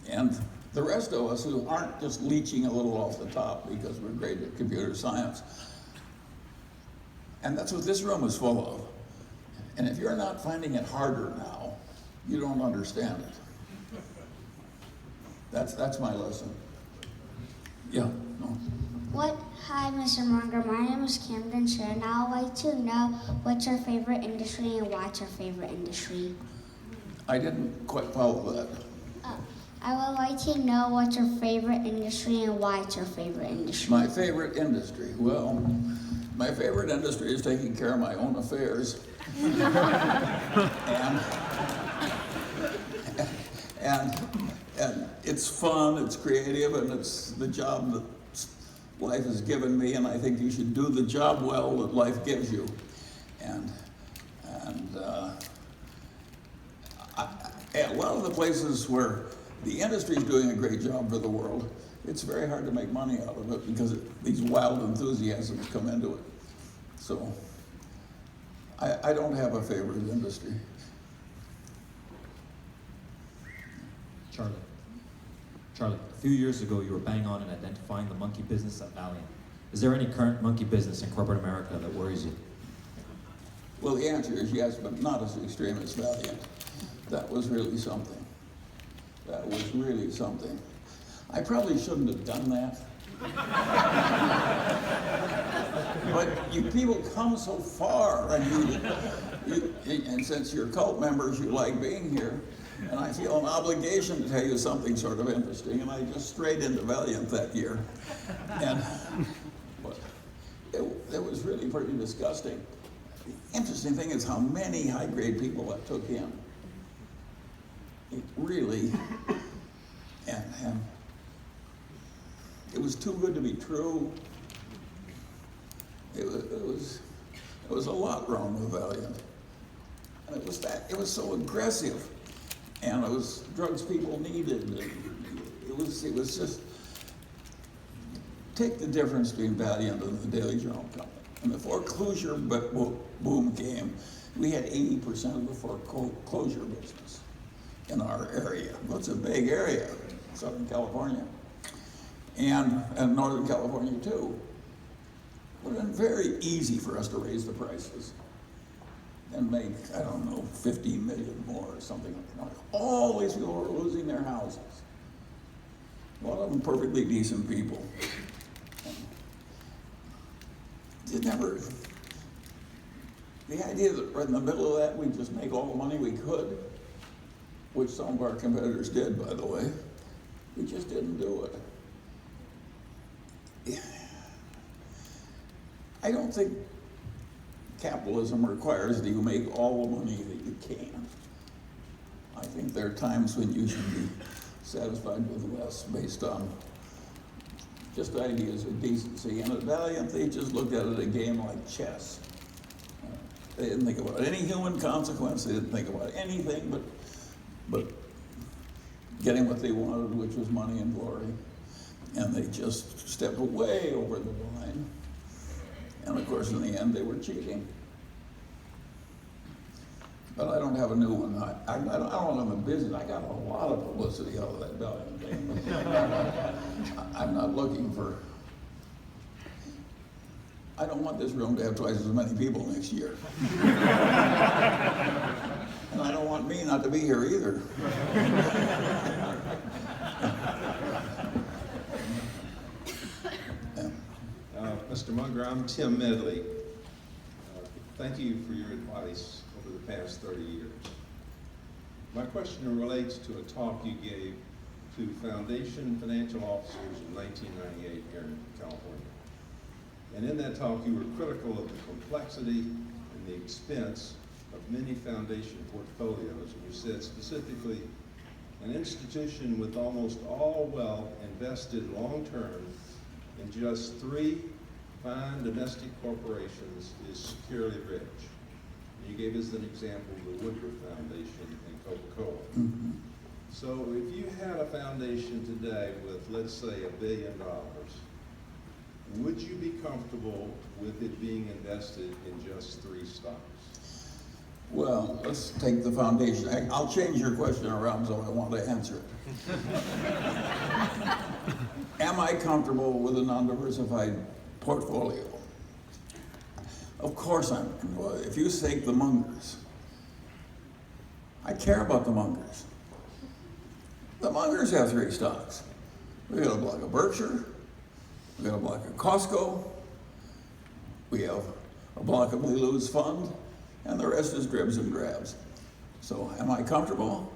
And the rest of us who aren't just leeching a little off the top because we're great at computer science, and that's what this room is full of. And if you're not finding it harder now, you don't understand it. That's my lesson. Yeah. No. Hi, Mr. Munger. My name is Camden Sher, and I would like to know what's your favorite industry and why's your favorite industry? I didn't quite follow that. I would like to know what's your favorite industry and why it's your favorite industry. My favorite industry? Well, my favorite industry is taking care of my own affairs. and it's fun, it's creative, and it's the job that life has given me, and I think you should do the job well that life gives you. A lot of the places where the industry is doing a great job for the world, it's very hard to make money out of it because these wild enthusiasms come into it. So I don't have a favorite industry. Charlie, a few years ago you were bang on in identifying the monkey business at Valiant. Is there any current monkey business in corporate America that worries you? Well, the answer is yes, but not as extreme as Valiant. That was really something. That was really something. I probably shouldn't have done that. But you people come so far, and since you're cult members, you like being here. And I feel an obligation to tell you something sort of interesting, and I just strayed into Valiant that year. And it was really pretty disgusting. The interesting thing is how many high-grade people I took in. It really, and it was too good to be true. It was a lot wrong with Valiant. And it was so aggressive. And it was drugs people needed. It was just, take the difference between Valiant and the Daily Journal Corp. When the foreclosure boom came, we had 80% of the foreclosure business in our area. Well, it's a big area, Southern California, and Northern California too. It would have been very easy for us to raise the prices and make, I don't know, 15 million more or something like that. All these people were losing their houses. A lot of them perfectly decent people. The idea that right in the middle of that we'd just make all the money we could, which some of our competitors did, by the way, we just didn't do it. I don't think capitalism requires that you make all the money that you can. I think there are times when you should be satisfied with less based on just ideas of decency. And at Valiant, they just looked at it a game like chess. They didn't think about any human consequence. They didn't think about anything but getting what they wanted, which was money and glory. And they just stepped way over the line. And of course, in the end, they were cheating. But I don't have a new one. I don't want them in business. I got a lot of publicity out of that Valiant thing. I'm not looking for. I don't want this room to have twice as many people next year. And I don't want me not to be here either. Mr. Munger, I'm Tim Medley. Thank you for your advice over the past 30 years. My question relates to a talk you gave to foundation financial officers in 1998 here in California. And in that talk, you were critical of the complexity and the expense of many foundation portfolios. And you said specifically, an institution with almost all wealth invested long-term in just 3 fine domestic corporations is securely rich. You gave us an example of the Woodruff Foundation and Coca-Cola. So if you had a foundation today with, let's say, $1 billion, would you be comfortable with it being invested in just 3 stocks? Well, let's take the foundation. I'll change your question around so I want to answer it. Am I comfortable with a non-diversified portfolio? Of course I'm. If you take the Mungers, I care about the Mungers. The Mungers have 3 stocks. We got a block of Berkshire, we got a block of Costco, we have a block of Lilu's fund, and the rest is dribs and grabs. So am I comfortable?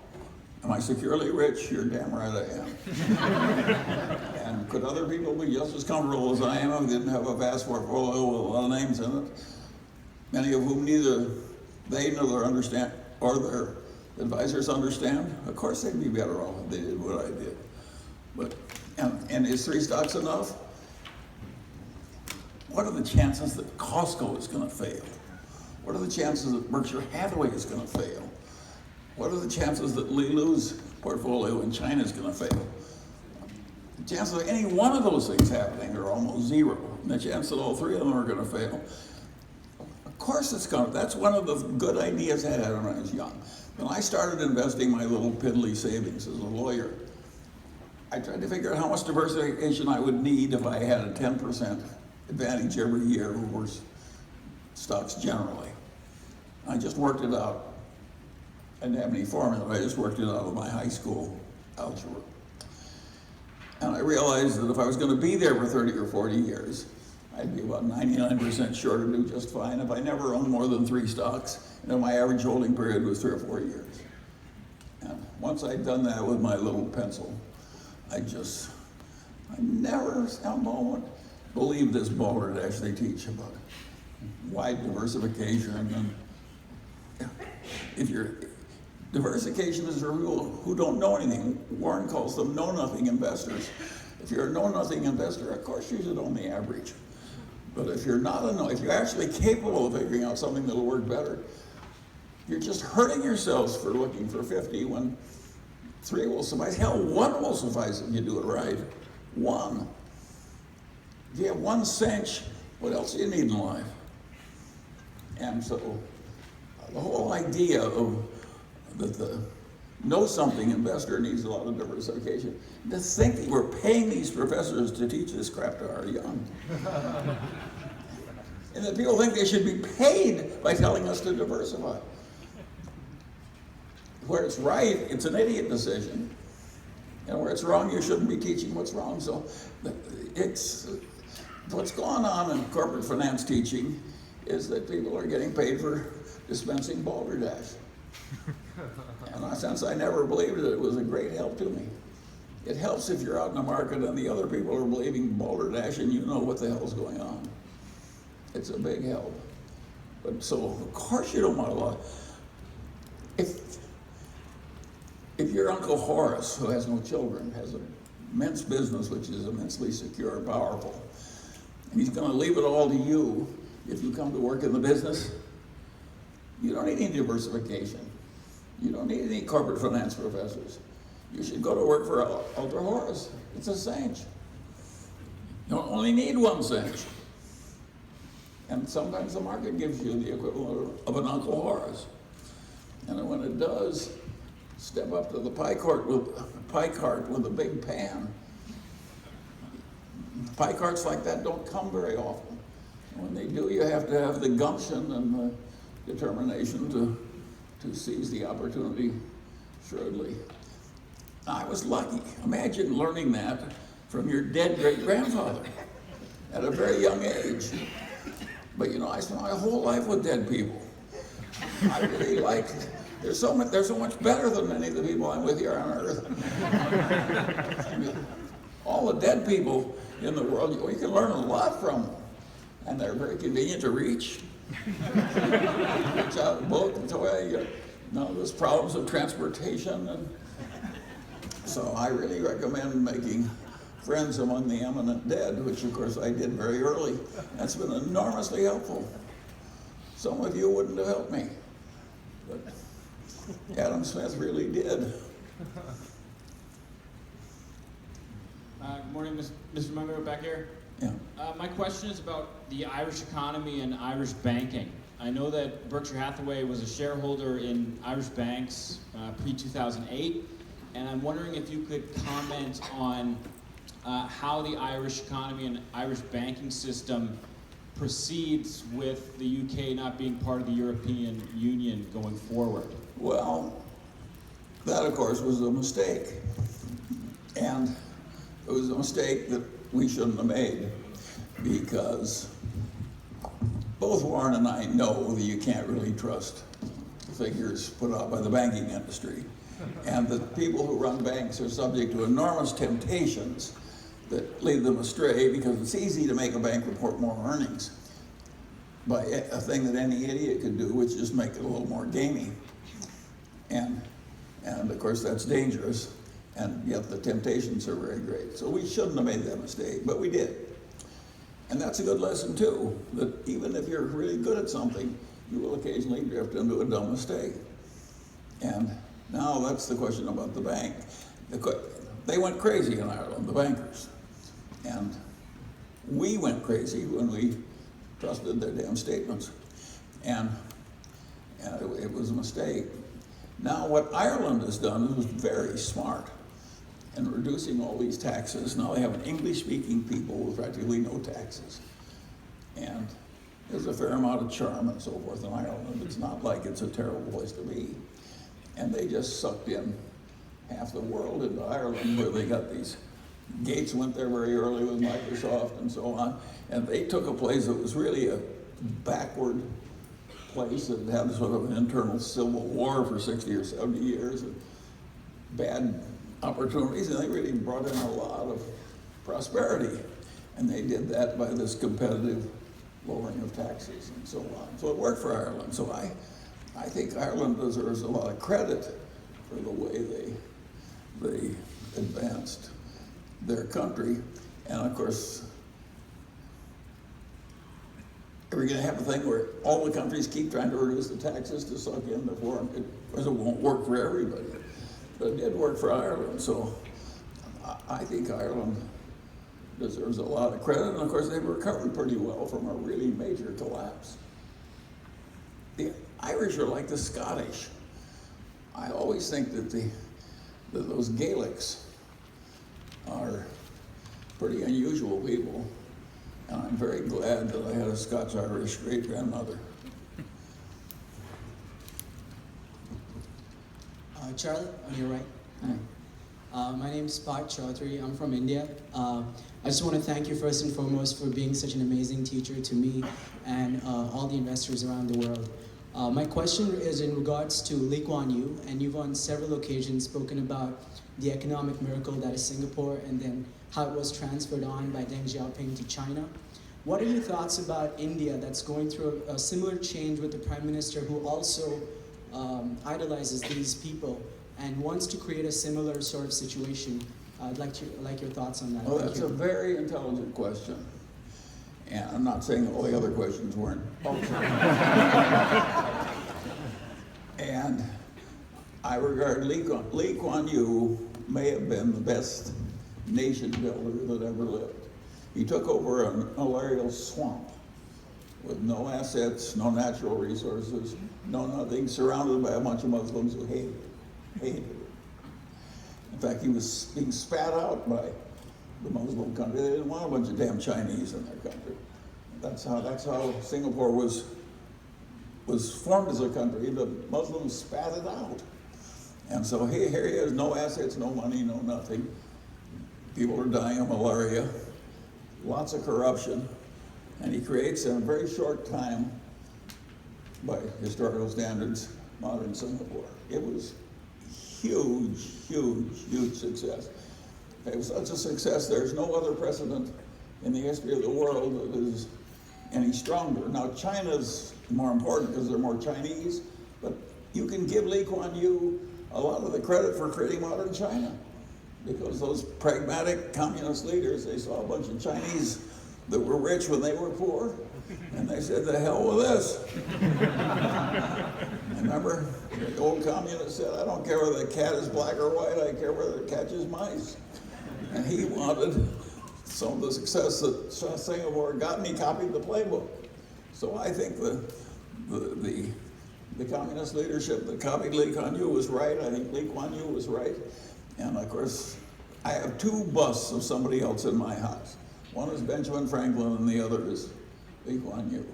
Am I securely rich? You're damn right I am. And could other people be just as comfortable as I am if they didn't have a vast portfolio with a lot of names in it, many of whom neither they nor their understand or their advisors understand? Of course they'd be better off if they did what I did. But, and is 3 stocks enough? What are the chances that Costco is going to fail? What are the chances that Berkshire Hathaway is going to fail? What are the chances that Lilu's portfolio in China is going to fail? The chances of any one of those things happening are almost 0. And the chance that all 3 of them are going to fail, of course it's going to. That's one of the good ideas I had when I was young. When I started investing my little piddly savings as a lawyer, I tried to figure out how much diversification I would need if I had a 10% advantage every year over stocks generally. I just worked it out. I didn't have any formula, I just worked it out of my high school algebra. And I realized that if I was going to be there for 30 or 40 years, I'd be about 99% sure to do just fine if I never owned more than 3 stocks, and if my average holding period was 3 or 4 years. And once I'd done that with my little pencil, I never a moment believed this balderdash they teach about wide diversification. And if you're diversification is for people who don't know anything. Warren calls them know-nothing investors. If you're a know-nothing investor, of course you should own the average. But if you're not if you're actually capable of figuring out something that'll work better, you're just hurting yourselves for looking for 50 when 3 will suffice. Hell, 1 will suffice if you do it right. 1. If you have 1 cinch, what else do you need in life? And so the whole idea of that the know-something investor needs a lot of diversification. To think that we're paying these professors to teach this crap to our young. And that people think they should be paid by telling us to diversify. Where it's right, it's an idiot decision. And where it's wrong, you shouldn't be teaching what's wrong. So it's what's going on in corporate finance teaching is that people are getting paid for dispensing balderdash. And since I never believed it, it was a great help to me. It helps if you're out in the market and the other people are believing balderdash and you know what the hell's going on. It's a big help. But so, of course you don't want a lot. If your Uncle Horace, who has no children, has an immense business which is immensely secure and powerful, and he's going to leave it all to you if you come to work in the business, you don't need any diversification. You don't need any corporate finance professors. You should go to work for Uncle Horace. It's a cinch. You only need 1 cinch. And sometimes the market gives you the equivalent of an Uncle Horace. And when it does, step up to the pie cart with a big pan. Pie carts like that don't come very often. When they do, you have to have the gumption and the determination to seize the opportunity shrewdly. I was lucky. Imagine learning that from your dead great-grandfather at a very young age. But you know, I spent my whole life with dead people. I really liked They're so much better than many of the people I'm with here on Earth. I mean, all the dead people in the world, you can learn a lot from them. And they're very convenient to reach. Reach out a boat and away. There's problems of transportation. And so I really recommend making friends among the eminent dead, which of course I did very early. That's been enormously helpful. Some of you wouldn't have helped me, but Adam Smith really did. Good morning, Mr. Munger, back here. Yeah. My question is about the Irish economy and Irish banking. I know that Berkshire Hathaway was a shareholder in Irish banks pre-2008, and I'm wondering if you could comment on how the Irish economy and Irish banking system proceeds with the UK not being part of the European Union going forward. Well, that of course was a mistake. And it was a mistake that we shouldn't have made, because both Warren and I know that you can't really trust the figures put out by the banking industry. And the people who run banks are subject to enormous temptations that lead them astray, because it's easy to make a bank report more earnings by a thing that any idiot could do, which is make it a little more gamey. And of course that's dangerous, and yet the temptations are very great. So we shouldn't have made that mistake, but we did. And that's a good lesson too, that even if you're really good at something, you will occasionally drift into a dumb mistake. And now that's the question about the bank. They went crazy in Ireland, the bankers. And we went crazy when we trusted their damn statements. And it was a mistake. Now what Ireland has done is very smart in reducing all these taxes. Now they have an English-speaking people with practically no taxes. And there's a fair amount of charm and so forth in Ireland. It's not like it's a terrible place to be. And they just sucked in half the world into Ireland, where they got these. Gates went there very early with Microsoft and so on. And they took a place that was really a backward place that had sort of an internal civil war for 60 or 70 years, and bad opportunities, and they really brought in a lot of prosperity. And they did that by this competitive lowering of taxes and so on. So it worked for Ireland. So I think Ireland deserves a lot of credit for the way they advanced their country. And of course, are we going to have a thing where all the countries keep trying to reduce the taxes to suck in the foreign? Because it won't work for everybody. But it did work for Ireland. So I think Ireland deserves a lot of credit. And of course, they've recovered pretty well from a really major collapse. The Irish are like the Scottish. I always think that those Gaelics are pretty unusual people. And I'm very glad that I had a Scotch-Irish great-grandmother. Charlie, on your right. Hi. My name is Parth Chaudhary. I'm from India. I just want to thank you first and foremost for being such an amazing teacher to me and all the investors around the world. My question is in regards to Lee Kuan Yew, and you've on several occasions spoken about the economic miracle that is Singapore, and then how it was transferred on by Deng Xiaoping to China. What are your thoughts about India that's going through a similar change with the Prime Minister, who also idolizes these people and wants to create a similar sort of situation? I'd like your thoughts on that. Well, that's a very intelligent question. And I'm not saying all the other questions weren't also. And I regard Lee Kuan Yew may have been the best nation builder that ever lived. He took over an malarial swamp with no assets, no natural resources, no nothing, surrounded by a bunch of Muslims who hated it. In fact, he was being spat out by the Muslim country. They didn't want a bunch of damn Chinese in their country. That's how Singapore was formed as a country. The Muslims spat it out. And so here he is, no assets, no money, no nothing. People are dying of malaria, lots of corruption, and he creates in a very short time, by historical standards, modern Singapore. It was huge, huge, huge success. It was such a success, there's no other precedent in the history of the world that is any stronger. Now, China's more important because they're more Chinese, but you can give Lee Kuan Yew a lot of the credit for creating modern China, because those pragmatic communist leaders, they saw a bunch of Chinese that were rich when they were poor, and they said, the hell with this. Remember, the old communist said, I don't care whether the cat is black or white, I care whether it catches mice. And he wanted some of the success that Singapore got, and he copied the playbook. So I think the communist leadership that copied Lee Kuan Yew was right. I think Lee Kuan Yew was right. And of course, I have two busts of somebody else in my house. One is Benjamin Franklin and the other is Lee Kuan Yew.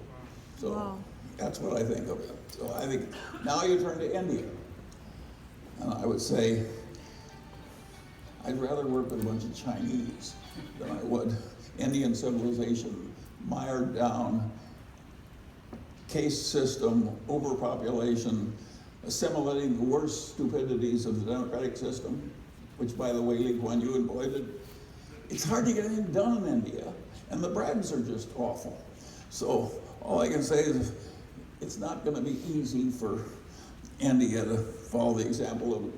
So that's what I think of it. So I think now you turn to India. And I would say, I'd rather work with a bunch of Chinese than I would Indian civilization, mired down, caste system, overpopulation, assimilating the worst stupidities of the democratic system, which, by the way, Lee Kuan Yew avoided. It's hard to get anything done in India, and the bribes are just awful. So all I can say is it's not going to be easy for India to follow the example of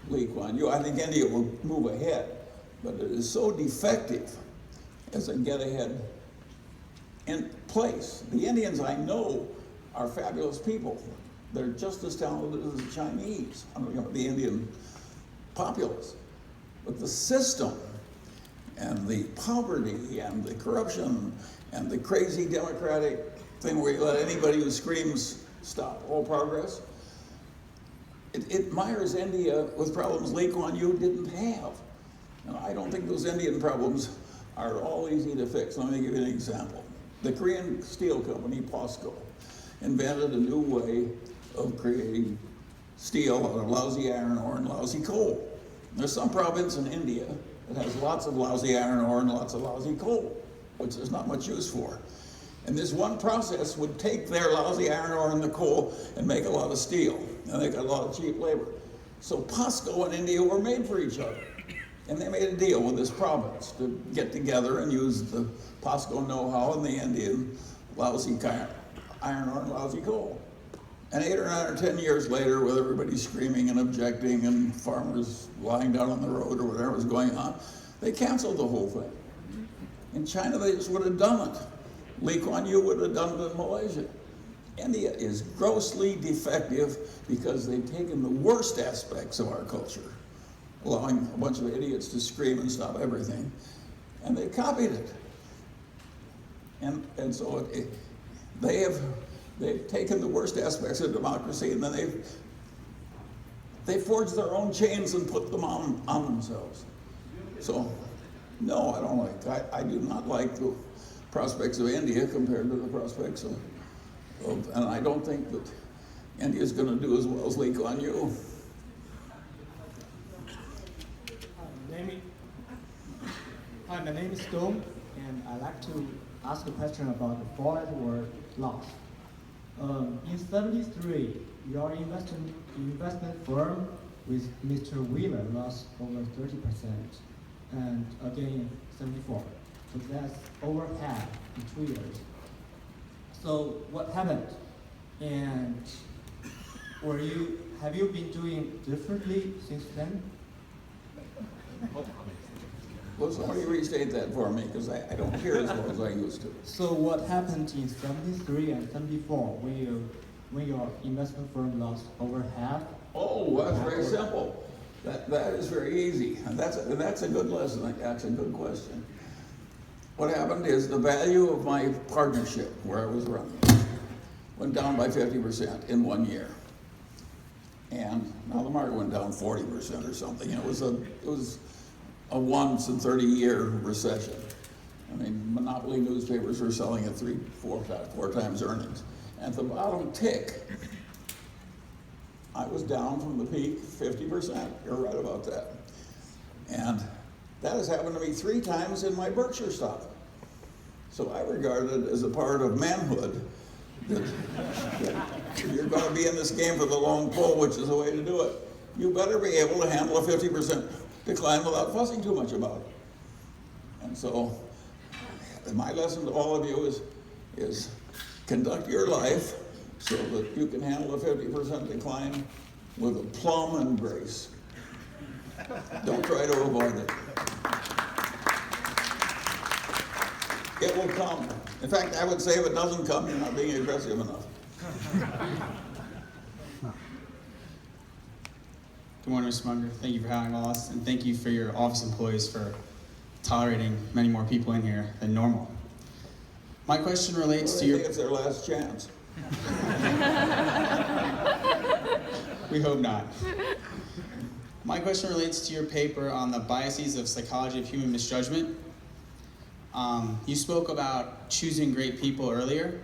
Lee Kuan Yew. I think India will move ahead, but it is so defective as a get-ahead in place. The Indians I know are fabulous people. They're just as talented as the Chinese, the Indian populace. But the system and the poverty and the corruption and the crazy democratic thing where you let anybody who screams stop all progress, it mires India with problems Lee Kuan Yew didn't have. And I don't think those Indian problems are at all easy to fix. Let me give you an example. The Korean steel company, POSCO, invented a new way of creating steel out of lousy iron ore and lousy coal. There's some province in India that has lots of lousy iron ore and lots of lousy coal, which there's not much use for. And this one process would take their lousy iron ore and the coal and make a lot of steel. And they got a lot of cheap labor. So POSCO and India were made for each other. And they made a deal with this province to get together and use the POSCO know-how and the Indian lousy iron ore and lousy coal. And 8 or 9 or 10 years later, with everybody screaming and objecting and farmers lying down on the road or whatever was going on, they canceled the whole thing. In China, they just would have done it. Lee Kuan Yew would have done it in Malaysia. India is grossly defective because they've taken the worst aspects of our culture, allowing a bunch of idiots to scream and stop everything, and they copied it. And so they've taken the worst aspects of democracy, and then they've forged their own chains and put them on themselves. So, no, I don't like. I do not like the prospects of India compared to the prospects of and I don't think that India is going to do as well as Lee Kuan Yew. Hi, my name is Dom, and I'd like to ask a question about the forward loss. In '73, your investment firm with Mr. Wheeler lost over 30%, and again in '74. So that's over half in 2 years. So what happened? And have you been doing differently since then? Well, somebody restate that for me, because I don't hear as well as I used to. So what happened in '73 and '74 when your investment firm lost over half? Oh, that's very simple. That is very easy, and that's a good lesson. That's a good question. What happened is the value of my partnership, where I was running, went down by 50% in 1 year. And now the market went down 40% or something. It was a once in 30-year recession. I mean, monopoly newspapers were selling at 4 times earnings. And at the bottom tick, I was down from the peak 50%. You're right about that. And that has happened to me 3 times in my Berkshire stock. So I regard it as a part of manhood that If you're going to be in this game for the long pull, which is the way to do it, you better be able to handle a 50% decline without fussing too much about it. And so my lesson to all of you is conduct your life so that you can handle a 50% decline with aplomb and grace. Don't try to avoid it. It will come. In fact, I would say if it doesn't come, you're not being aggressive enough. Good morning, Mr. Munger. Thank you for having us, and thank you for your office employees for tolerating many more people in here than normal. My question relates to your... I think it's their last chance. We hope not. My question relates to your paper on the biases of psychology of human misjudgment. You spoke about choosing great people earlier,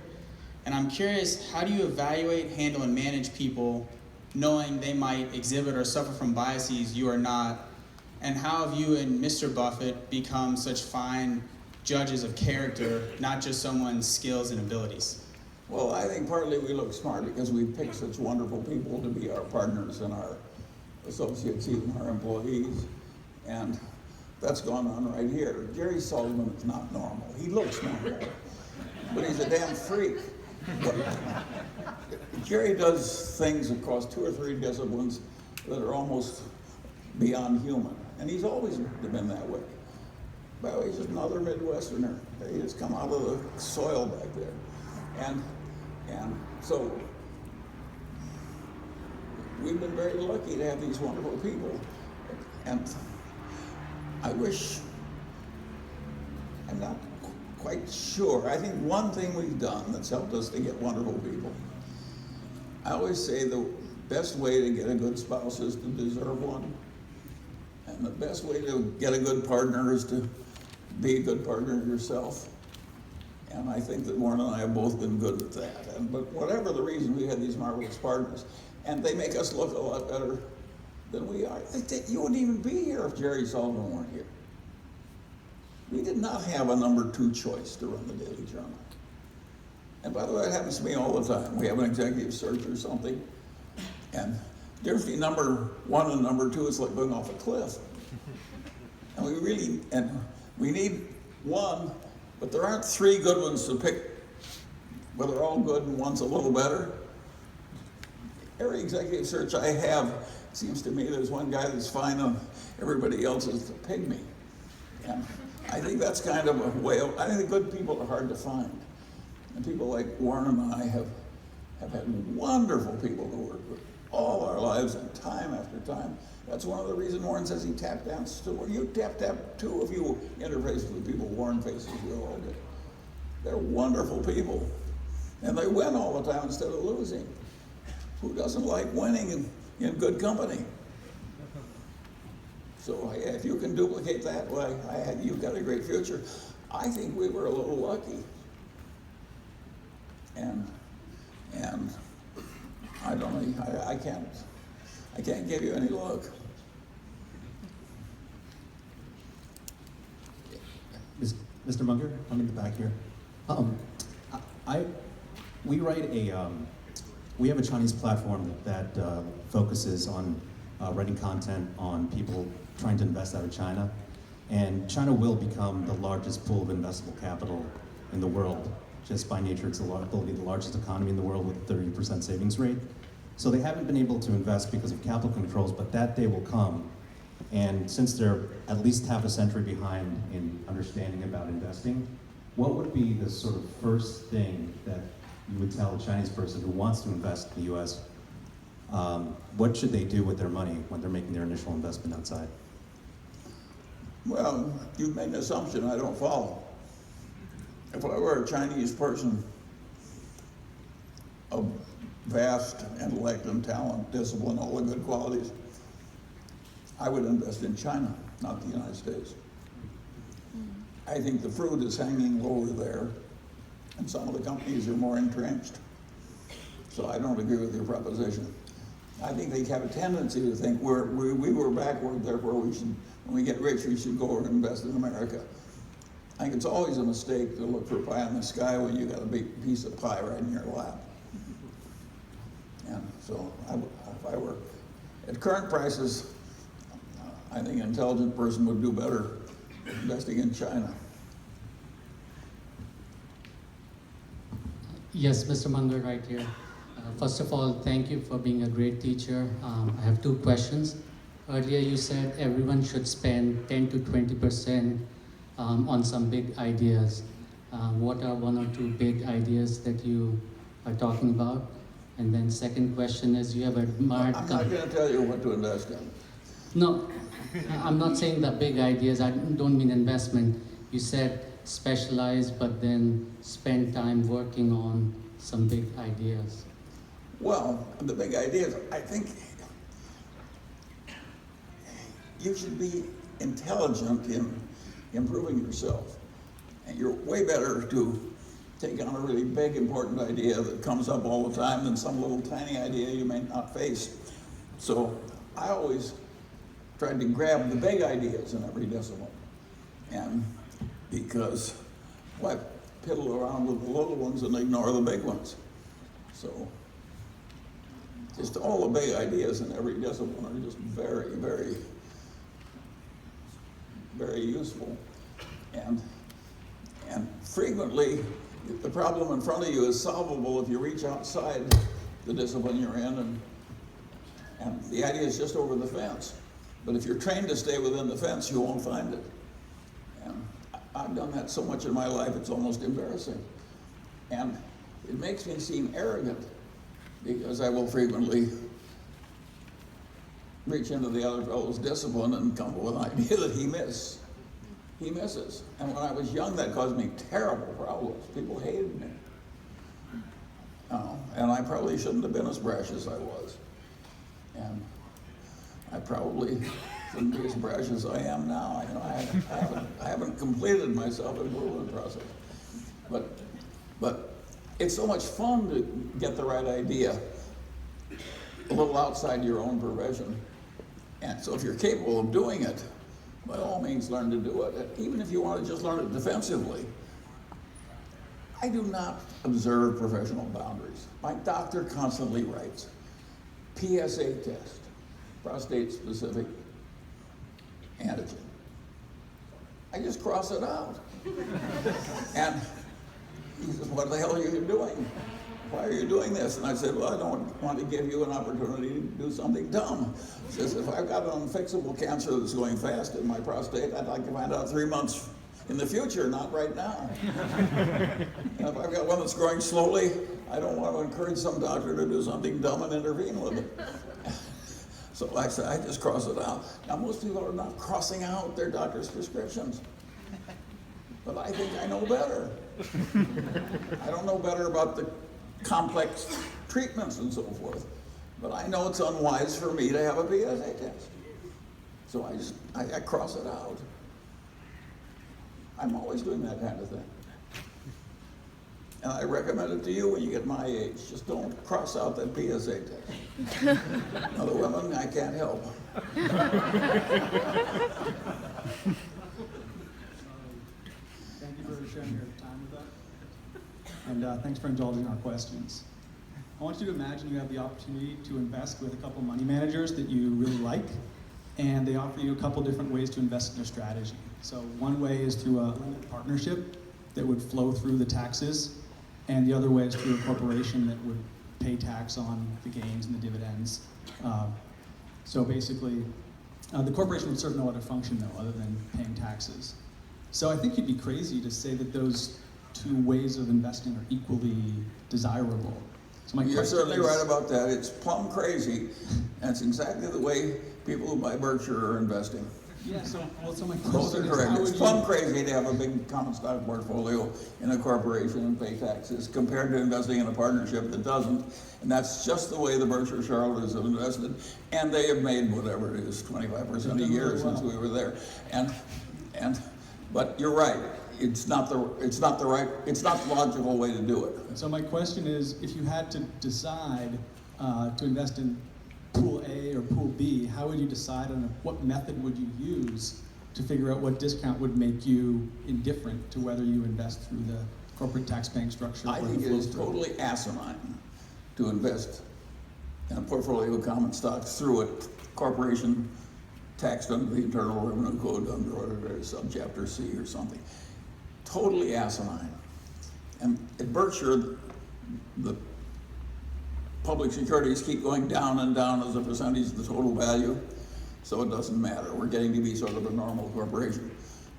and I'm curious, how do you evaluate, handle, and manage people knowing they might exhibit or suffer from biases you are not, and how have you and Mr. Buffett become such fine judges of character, not just someone's skills and abilities? Well, I think partly we look smart because we pick such wonderful people to be our partners and our associates, even our employees, and that's gone on right here. Jerry Sullivan is not normal. He looks normal, but he's a damn freak. Jerry does things across 2 or 3 disciplines that are almost beyond human, and he's always been that way. By the way, he's just another Midwesterner. He just come out of the soil back there. And so we've been very lucky to have these wonderful people. And I wish, I'm not quite sure. I think one thing we've done that's helped us to get wonderful people, I always say the best way to get a good spouse is to deserve one. And the best way to get a good partner is to be a good partner yourself. And I think that Warren and I have both been good at that. But whatever the reason, we had these marvelous partners. And they make us look a lot better than we are. You wouldn't even be here if Jerry Sullivan weren't here. We did not have a number 2 choice to run the Daily Journal. And by the way, it happens to me all the time. We have an executive search or something, and the difference between number 1 and number 2 is like going off a cliff. And we need 1, but there aren't 3 good ones to pick, but they're all good and one's a little better. Every executive search I have, it seems to me there's one guy that's fine and everybody else is a pygmy. And I think that's kind of a way of, I think the good people are hard to find. And people like Warren and I have had wonderful people to work with all our lives and time after time. That's one of the reasons Warren says he tap dances too. Well, you tap too if you interface with people Warren faces with all day. They're wonderful people. And they win all the time instead of losing. Who doesn't like winning in good company? So if you can duplicate that, well, you've got a great future. I think we were a little lucky. And I don't know, I can't give you any luck. Mr. Munger, I'm in the back here. We have a Chinese platform that focuses on writing content on people trying to invest out of China. And China will become the largest pool of investable capital in the world. Just by nature, it will be the largest economy in the world with a 30% savings rate. So they haven't been able to invest because of capital controls, but that day will come. And since they're at least half a century behind in understanding about investing, what would be the sort of first thing that you would tell a Chinese person who wants to invest in the US? What should they do with their money when they're making their initial investment outside? Well, you've made an assumption I don't follow. If I were a Chinese person of vast intellect and talent, discipline, all the good qualities, I would invest in China, not the United States. I think the fruit is hanging lower there, and some of the companies are more entrenched. So I don't agree with your proposition. I think they have a tendency to think we were backward, therefore we should, when we get rich, we should go over and invest in America. I think it's always a mistake to look for pie in the sky when you got a big piece of pie right in your lap. So if I were at current prices, I think an intelligent person would do better investing in China. Yes, Mr. Munger, right here. First of all, thank you for being a great teacher. I have two questions. Earlier you said everyone should spend 10 to 20% on some big ideas. What are one or two big ideas that you are talking about? And then second question is, you have admired... I'm not going to tell you what to invest in. No, I'm not saying the big ideas. I don't mean investment. You said specialize, but then spend time working on some big ideas. Well, the big ideas, I think you should be intelligent in improving yourself. And you're way better to take on a really big, important idea that comes up all the time than some little tiny idea you may not face. So I always tried to grab the big ideas in every discipline. And because why piddle around with the little ones and ignore the big ones? So just all the big ideas in every discipline are just very, very, very useful. And frequently, the problem in front of you is solvable if you reach outside the discipline you're in, and the idea is just over the fence. But if you're trained to stay within the fence, you won't find it. And I've done that so much in my life, it's almost embarrassing. And it makes me seem arrogant, because I will frequently reach into the other fellow's discipline and come up with an idea that he misses. And when I was young, that caused me terrible problems. People hated me. And I probably shouldn't have been as brash as I was. And I probably shouldn't be as brash as I am now. You know, I haven't completed my self-improvement process. But it's so much fun to get the right idea a little outside your own profession. And so if you're capable of doing it, by all means learn to do it, even if you want to just learn it defensively. I do not observe professional boundaries. My doctor constantly writes, PSA test, prostate-specific antigen. I just cross it out. And he says, what the hell are you doing? Why are you doing this? And I said, well, I don't want to give you an opportunity to do something dumb. He says, if I've got an unfixable cancer that's going fast in my prostate, I'd like to find out 3 months in the future, not right now. And if I've got one that's growing slowly, I don't want to encourage some doctor to do something dumb and intervene with it. So like I said, I just cross it out. Now, most people are not crossing out their doctor's prescriptions. But I think I know better. I don't know better about the complex treatments and so forth, but I know it's unwise for me to have a PSA test. So I cross it out. I'm always doing that kind of thing. And I recommend it to you when you get my age. Just don't cross out that PSA test. Other women, I can't help. Thank you for sharing your time with us. And thanks for indulging our questions. I want you to imagine you have the opportunity to invest with a couple money managers that you really like, and they offer you a couple different ways to invest in their strategy. So one way is through a limited partnership that would flow through the taxes, and the other way is through a corporation that would pay tax on the gains and the dividends. So basically, the corporation would serve no other function though, other than paying taxes. So I think you'd be crazy to say that those two ways of investing are equally desirable. So You're certainly right about that. It's plumb crazy. That's exactly the way people who buy Berkshire are investing. Yeah, so my Both question are is, correct. how It's would plumb you... crazy to have a big common stock portfolio in a corporation and pay taxes compared to investing in a partnership that doesn't. And that's just the way the Berkshire shareholders have invested. And they have made whatever it is, 25% a year since we were there. But you're right. It's not the logical way to do it. So my question is, if you had to decide to invest in pool A or pool B, how would you decide on what method would you use to figure out what discount would make you indifferent to whether you invest through the corporate tax paying structure? I think it is totally asinine to invest and a portfolio of common stocks through a corporation taxed under the Internal Revenue Code under subchapter C or something. Totally asinine. And at Berkshire, the public securities keep going down and down as a percentage of the total value, so it doesn't matter. We're getting to be sort of a normal corporation.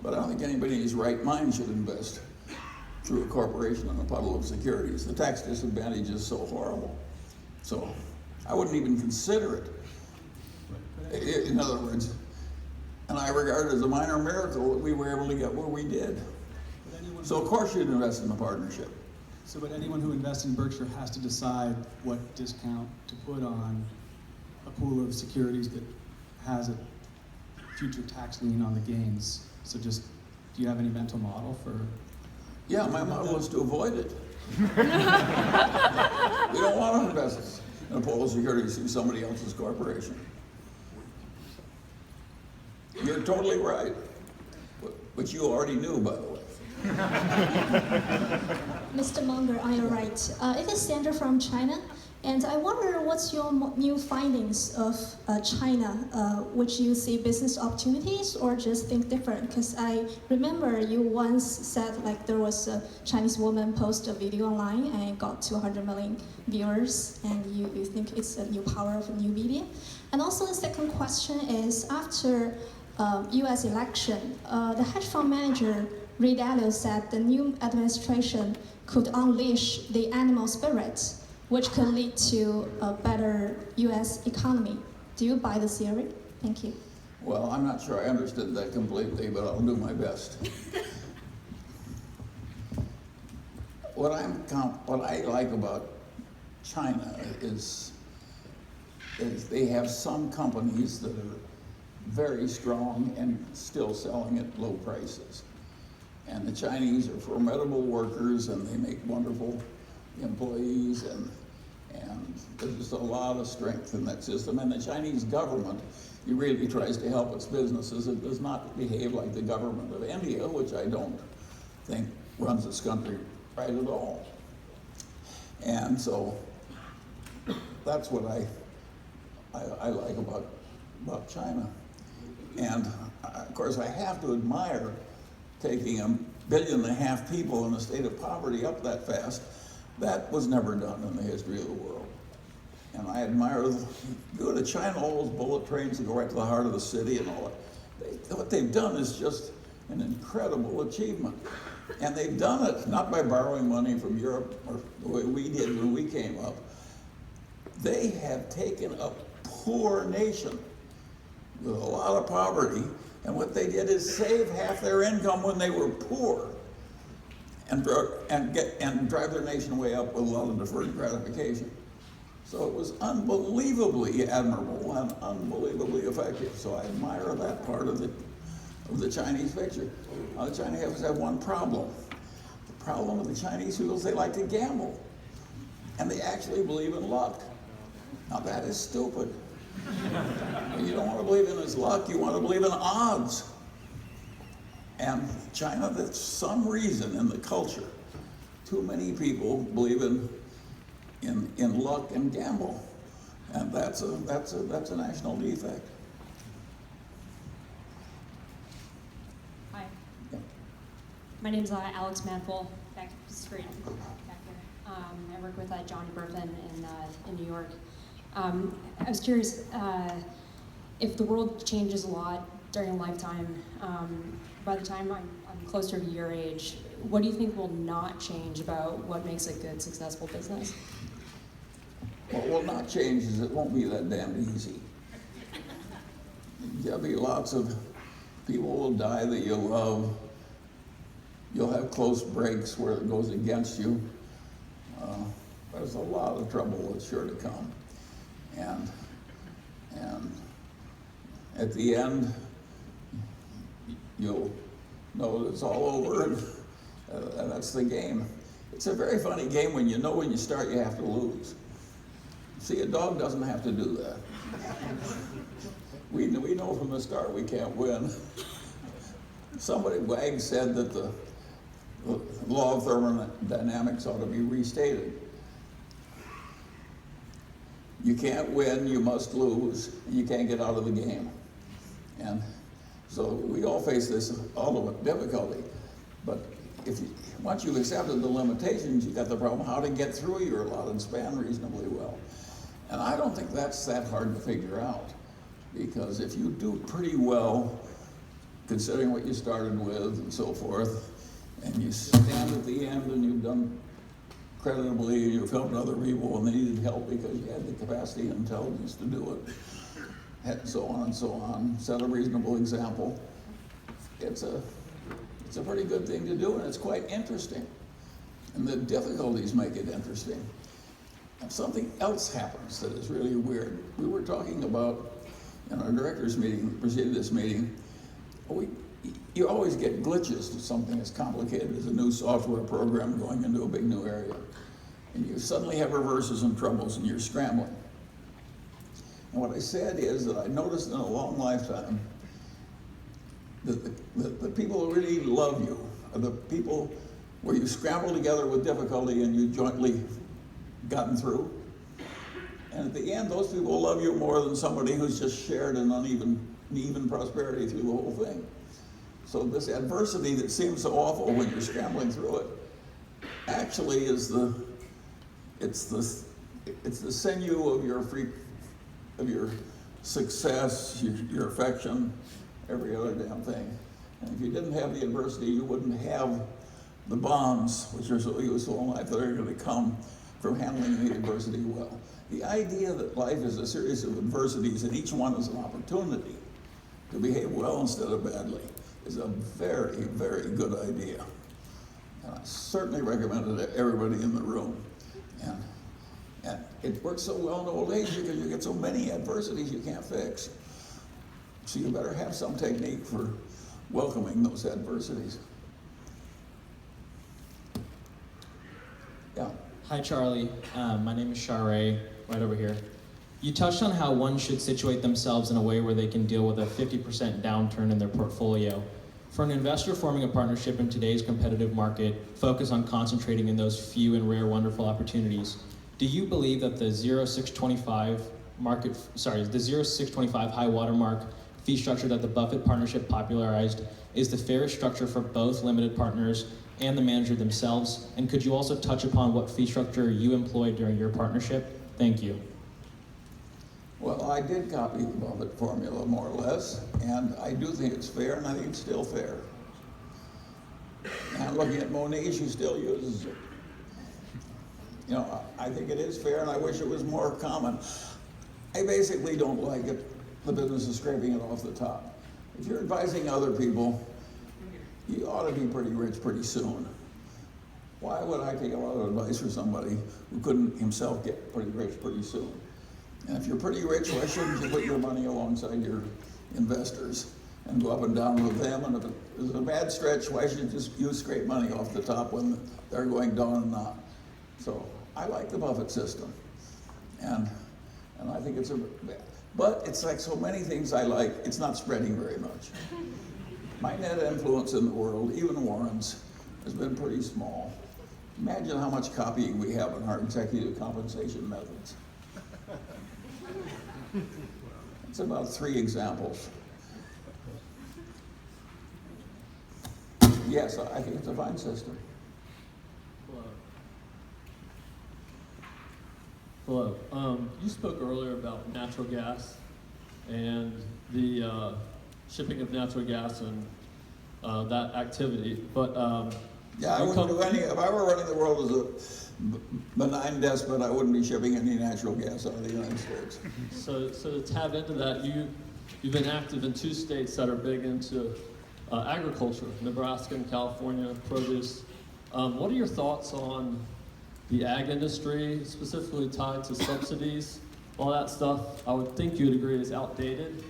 But I don't think anybody in his right mind should invest through a corporation in a puddle of securities. The tax disadvantage is so horrible. So I wouldn't even consider it. In other words, and I regard it as a minor miracle that we were able to get where we did. So of course you'd invest in a partnership. So, but anyone who invests in Berkshire has to decide what discount to put on a pool of securities that has a future tax lien on the gains. So just, do you have any mental model for? Yeah, my model is to avoid it. We don't want to invest in a pool of securities through somebody else's corporation. You're totally right, which you already knew, by the way. Mr. Munger, are you right? It is Sandra from China, and I wonder what's your new findings of China, which you see business opportunities or just think different? Because I remember you once said like there was a Chinese woman post a video online and it got 200 million viewers, and you think it's a new power of a new media. And also the second question is, after US election, the hedge fund manager Ray Dalio said the new administration could unleash the animal spirit, which could lead to a better US economy. Do you buy the theory? Thank you. Well, I'm not sure I understood that completely, but I'll do my best. What I like about China is they have some companies that are very strong and still selling at low prices. And the Chinese are formidable workers, and they make wonderful employees, and there's just a lot of strength in that system. And the Chinese government, it really tries to help its businesses. It does not behave like the government of India, which I don't think runs this country right at all. And so that's what I like about China. And of course, I have to admire taking 1.5 billion people in a state of poverty up that fast. That was never done in the history of the world. And I admire, you go to China, all those bullet trains that go right to the heart of the city and all that. What they've done is just an incredible achievement. And they've done it not by borrowing money from Europe or the way we did when we came up. They have taken a poor nation with a lot of poverty, and what they did is save half their income when they were poor, and drive their nation way up with a lot of deferred gratification. So it was unbelievably admirable and unbelievably effective. So I admire that part of the Chinese picture. The Chinese have one problem. The problem with the Chinese people is they like to gamble, and they actually believe in luck. Now that is stupid. You don't want to believe in his luck, you want to believe in odds. And China, there's some reason in the culture, too many people believe in luck and gamble. And that's a national defect. Hi. My name's Alex Manful, back to the screen, back here. I work with Johnny Burfin in New York. I was curious, if the world changes a lot during a lifetime, by the time I'm close to your age, what do you think will not change about what makes a good, successful business? What will not change is it won't be that damn easy. There'll be lots of people will die that you love. You'll have close breaks where it goes against you. There's a lot of trouble that's sure to come. And at the end, you'll know that it's all over, and that's the game. It's a very funny game when you know when you start you have to lose. See, a dog doesn't have to do that. We know from the start we can't win. Wag said that the law of thermodynamics ought to be restated. you can't win, you must lose, and you can't get out of the game. And so we all face this ultimate difficulty. But once you've accepted the limitations, you've got the problem how to get through your allotted span reasonably well. And I don't think that's that hard to figure out, because if you do pretty well, considering what you started with and so forth, and you stand at the end and you've done creditably, and you've helped other people when they needed help because you had the capacity and intelligence to do it, and so on, set a reasonable example, it's a pretty good thing to do, and it's quite interesting. And the difficulties make it interesting. And something else happens that is really weird. We were talking about, in our directors meeting, preceded this meeting, you always get glitches to something as complicated as a new software program going into a big new area. And you suddenly have reverses and troubles and you're scrambling. And what I said is that I noticed in a long lifetime that the people who really love you are the people where you scramble together with difficulty and you jointly gotten through. And at the end, those people love you more than somebody who's just shared an uneven prosperity through the whole thing. So this adversity that seems so awful when you're scrambling through it actually is it's the sinew of your success, your affection, every other damn thing. And if you didn't have the adversity, you wouldn't have the bonds, which are so useful in life, that are going to come from handling the adversity well. The idea that life is a series of adversities and each one is an opportunity to behave well instead of badly is a very, very good idea. And I certainly recommend it to everybody in the room. And it works so well in old age because you get so many adversities you can't fix. So you better have some technique for welcoming those adversities. Yeah. Hi, Charlie. My name is Share, right over here. You touched on how one should situate themselves in a way where they can deal with a 50% downturn in their portfolio. For an investor forming a partnership in today's competitive market, focus on concentrating in those few and rare wonderful opportunities. Do you believe that the 0.625 high watermark fee structure that the Buffett partnership popularized is the fairest structure for both limited partners and the manager themselves? And could you also touch upon what fee structure you employed during your partnership? Thank you. Well, I did copy the Buffett formula more or less, and I do think it's fair, and I think it's still fair. And looking at Moniz, who still uses it. You know, I think it is fair, and I wish it was more common. I basically don't like it, the business of scraping it off the top. If you're advising other people, you ought to be pretty rich pretty soon. Why would I take a lot of advice from somebody who couldn't himself get pretty rich pretty soon? And if you're pretty rich, why shouldn't you put your money alongside your investors and go up and down with them? And if it is a bad stretch, why should you scrape money off the top when they're going down and not? So I like the Buffett system. And I think but it's like so many things I like, it's not spreading very much. My net influence in the world, even Warren's, has been pretty small. Imagine how much copying we have in our executive compensation methods. It's about 3 examples. Yes, I think it's a fine system. Hello. You spoke earlier about natural gas and the shipping of natural gas and that activity, but yeah, I wouldn't do any. If I were running the world as a benign despot, I wouldn't be shipping any natural gas out of the United States. So to tap into that, you've been active in 2 states that are big into agriculture, Nebraska and California, produce. What are your thoughts on the ag industry, specifically tied to subsidies? All that stuff, I would think you'd agree, is outdated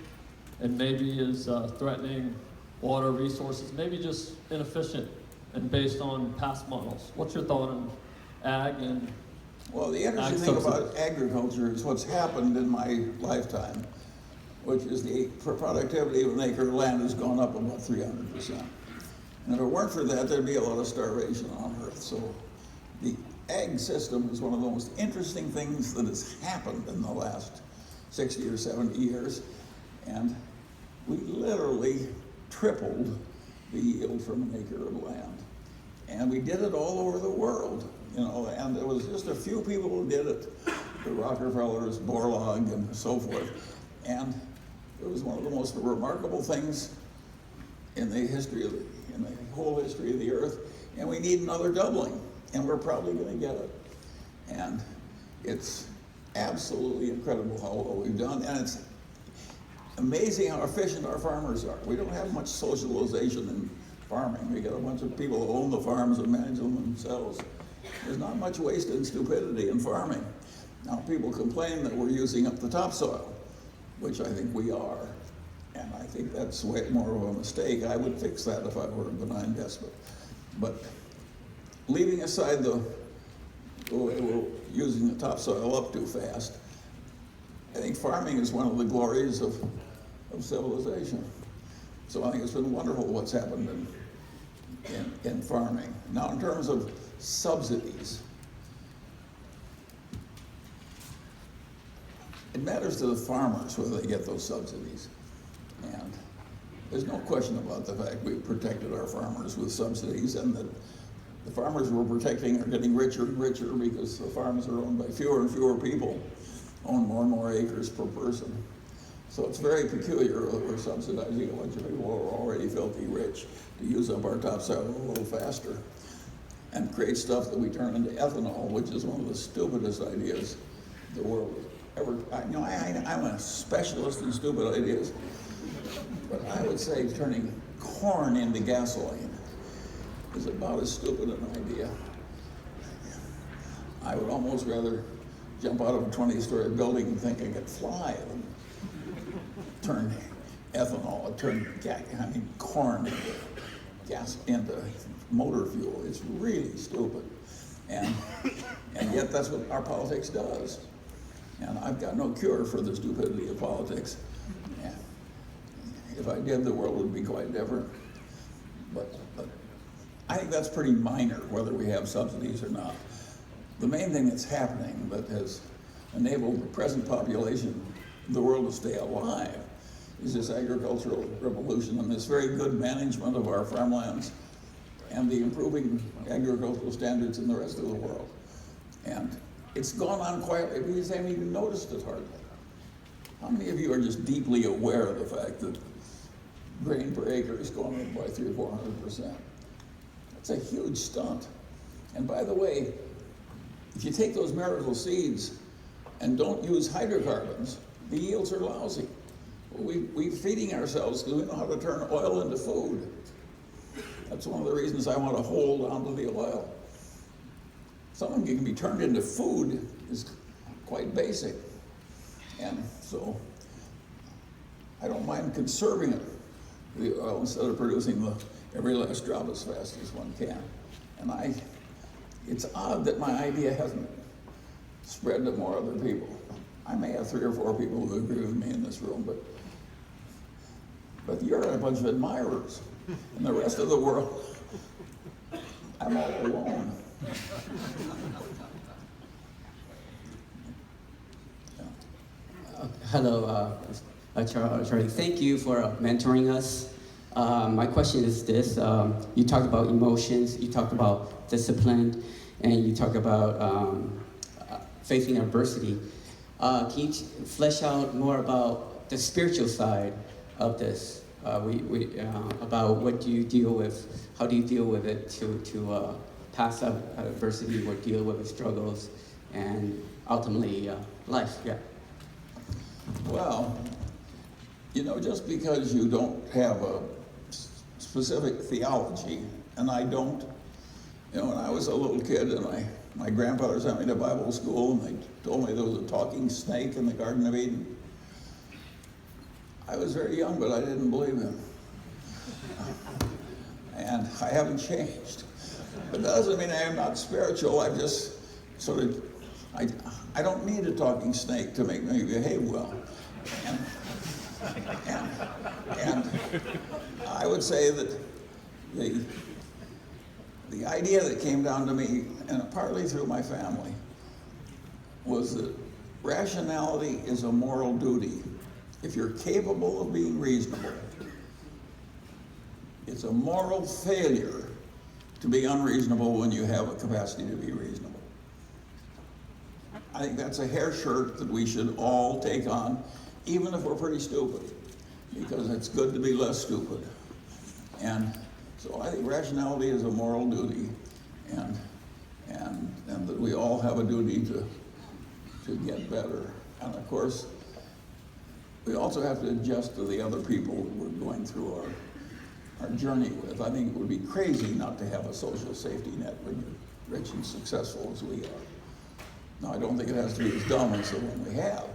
and maybe is threatening water resources, maybe just inefficient and based on past models. What's your thought on ag and Well, the interesting thing about agriculture is what's happened in my lifetime, which is for productivity of an acre of land has gone up about 300%. And if it weren't for that, there'd be a lot of starvation on Earth. So ag system is one of the most interesting things that has happened in the last 60 or 70 years. And we literally tripled the yield from an acre of land. And we did it all over the world, you know, and there was just a few people who did it, the Rockefellers, Borlaug, and so forth. And it was one of the most remarkable things in the history of in the whole history of the earth. And we need another doubling, and we're probably going to get it. And it's absolutely incredible how well we've done, and it's amazing how efficient our farmers are. We don't have much socialization in farming. We got a bunch of people who own the farms and manage them themselves. There's not much waste and stupidity in farming. Now, people complain that we're using up the topsoil, which I think we are. And I think that's way more of a mistake. I would fix that if I were a benign despot. But leaving aside the way we're using the topsoil up too fast, I think farming is one of the glories of civilization. So I think it's been wonderful what's happened in farming. Now, in terms of subsidies, it matters to the farmers whether they get those subsidies. And there's no question about the fact we've protected our farmers with subsidies, and that the farmers we're protecting are getting richer and richer because the farms are owned by fewer and fewer people, own more and more acres per person. So it's very peculiar that we're subsidizing a bunch of people who are already filthy rich to use up our topsoil a little faster and create stuff that we turn into ethanol, which is one of the stupidest ideas the world has ever. I'm a specialist in stupid ideas, but I would say turning corn into gasoline is about as stupid an idea. I would almost rather jump out of a 20-story building and think I could fly than turn ethanol, corn into motor fuel. It's really stupid. And yet that's what our politics does. And I've got no cure for the stupidity of politics. And if I did, the world would be quite different. But I think that's pretty minor, whether we have subsidies or not. The main thing that's happening that has enabled the present population of the world to stay alive is this agricultural revolution and this very good management of our farmlands and the improving agricultural standards in the rest of the world. And it's gone on quietly because they haven't even noticed it hardly. How many of you are just deeply aware of the fact that grain per acre is going up by 300 or 400%? That's a huge stunt. And by the way, if you take those miracle seeds and don't use hydrocarbons, the yields are lousy. We're feeding ourselves because we know how to turn oil into food. That's one of the reasons I want to hold on to the oil. Something that can be turned into food is quite basic. And so I don't mind conserving it, the oil, instead of producing every last drop as fast as one can. And it's odd that my idea hasn't spread to more other people. I may have 3 or 4 people who agree with me in this room, but you're a bunch of admirers. And the rest of the world, I'm all alone. Hello, Charlie. Thank you for mentoring us. My question is this. You talked about emotions, you talked about discipline, and you talked about facing adversity. Can you flesh out more about the spiritual side of this? About what do you deal with, how do you deal with it to pass up adversity or deal with the struggles and ultimately life, yeah. Well, just because you don't have a specific theology, and I don't, when I was a little kid and my grandfather sent me to Bible school and they told me there was a talking snake in the Garden of Eden. I was very young, but I didn't believe him. And I haven't changed. But that doesn't mean I am not spiritual. I've just sort of, I don't need a talking snake to make me behave well. And I would say that the idea that came down to me, and partly through my family, was that rationality is a moral duty. If you're capable of being reasonable, it's a moral failure to be unreasonable when you have a capacity to be reasonable. I think that's a hair shirt that we should all take on, even if we're pretty stupid, because it's good to be less stupid. And so I think rationality is a moral duty, and that we all have a duty to get better. And of course, we also have to adjust to the other people we're going through our journey with. I think it would be crazy not to have a social safety net when you're rich and successful as we are. Now, I don't think it has to be as dumb as the one we have,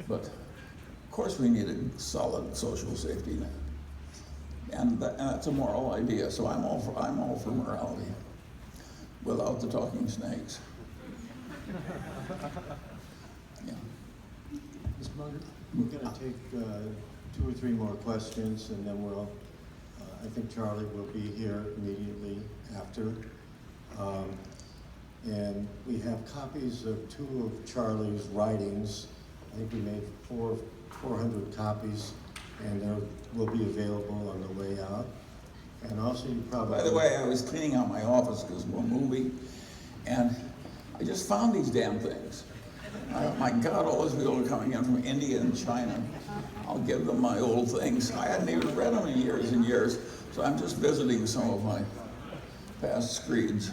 but of course we need a solid social safety net. And that's a moral idea, so I'm all for morality, without the talking snakes. Yeah. Mr. Munger? We're going to take 2 or 3 more questions, and then we'll, I think Charlie will be here immediately after. And we have copies of 2 of Charlie's writings. I think we made 400 copies, and they will be available on the way out. And also you probably... By the way, I was cleaning out my office because we're moving, and I just found these damn things. My God, all those people are coming in from India and China. I'll give them my old things. I hadn't even read them in years and years, so I'm just visiting some of my past screeds.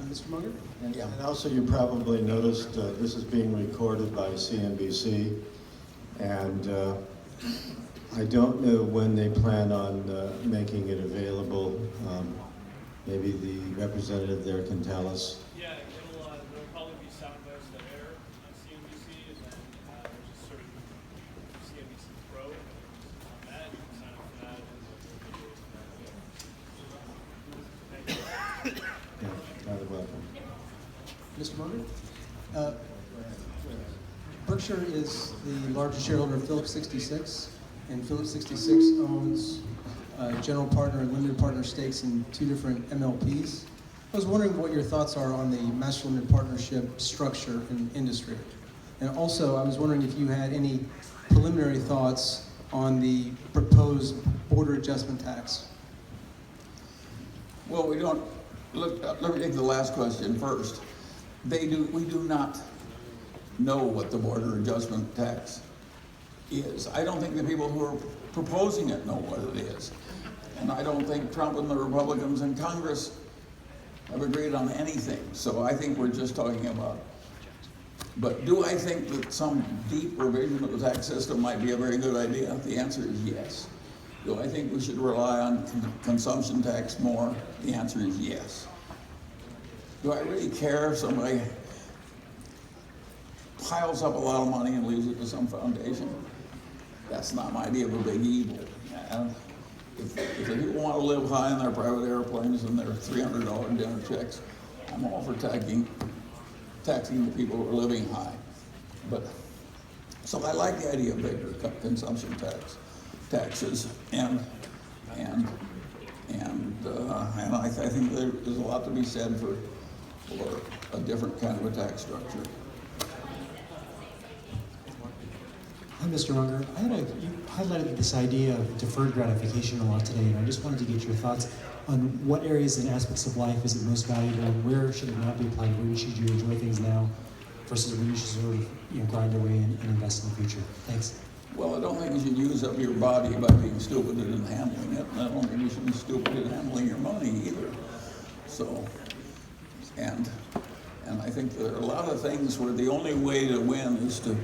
Mr. Munger? Yeah. And also you probably noticed this is being recorded by CNBC, and I don't know when they plan on making it available. Maybe the representative there can tell us. Yeah, it'll probably be soundbites that air on CNBC, and then there's a certain CNBC Pro on that. You can sign up for that. Thank you. You're welcome. Mr. Munger? Berkshire is the largest shareholder of Phillips 66, and Phillips 66 owns general partner and limited partner stakes in 2 different MLPs. I was wondering what your thoughts are on the master limited partnership structure in the industry. And also, I was wondering if you had any preliminary thoughts on the proposed border adjustment tax. Well, we don't, look, let me take the last question first. We do not know what the border adjustment tax is. I don't think the people who are proposing it know what it is. And I don't think Trump and the Republicans in Congress have agreed on anything. So I think we're just talking about, but do I think that some deep revision of the tax system might be a very good idea? The answer is yes. Do I think we should rely on consumption tax more? The answer is yes. Do I really care if somebody piles up a lot of money and leaves it to some foundation? That's not my idea of a big evil. And if the people want to live high in their private airplanes and their $300 dinner checks, I'm all for taxing the people who are living high. But so I like the idea of bigger consumption taxes, and I think there's a lot to be said for a different kind of a tax structure. Hi, Mr. Munger. You highlighted this idea of deferred gratification a lot today, and I just wanted to get your thoughts on what areas and aspects of life is it most valuable, and where should it not be applied? Where should you enjoy things now versus where you should sort of grind away and invest in the future? Thanks. Well, I don't think you should use up your body by being stupid in handling it. And I don't think you should be stupid in handling your money either. So, and I think there are a lot of things where the only way to win is to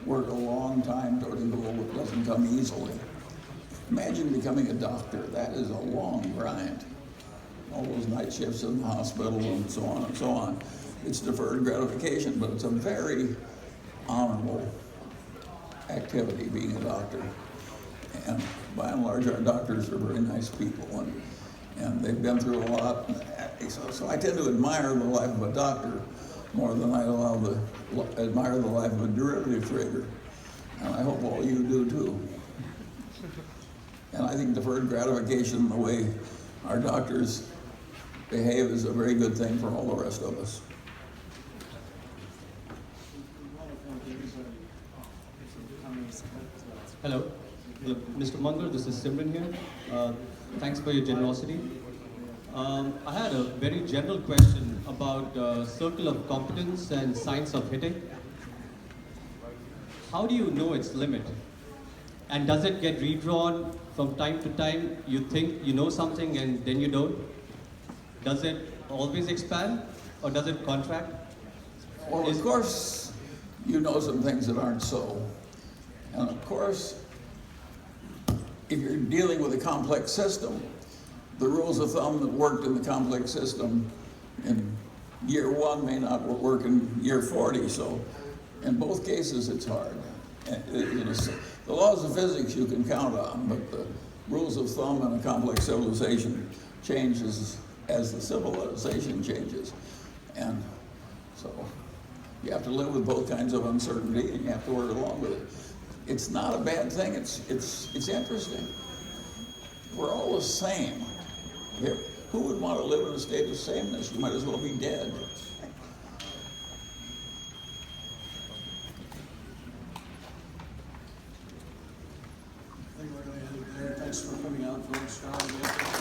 work a long time toward a goal that doesn't come easily. Imagine becoming a doctor. That is a long grind. All those night shifts in the hospital and so on and so on. It's deferred gratification, but it's a very honorable activity, being a doctor. And by and large, our doctors are very nice people, and they've been through a lot. So I tend to admire the life of a doctor more than I admire the life of a derivative trader. And I hope all you do too. And I think deferred gratification, the way our doctors behave is a very good thing for all the rest of us. Hello. Mr. Munger, this is Simran here. Thanks for your generosity. I had a very general question about circle of competence and science of hitting. How do you know its limit? And does it get redrawn from time to time? You think you know something and then you don't? Does it always expand or does it contract? Well, of course, you know some things that aren't so. And of course, if you're dealing with a complex system, the rules of thumb that worked in the complex system in year 1 may not work in year 40. So in both cases, it's hard. The laws of physics you can count on, but the rules of thumb in a complex civilization changes as the civilization changes. And so you have to live with both kinds of uncertainty, and you have to work along with it. It's not a bad thing. It's interesting. We're all the same. Who would want to live in a state of sameness? You might as well be dead. I think we're going to end it there. Thanks for coming out, folks.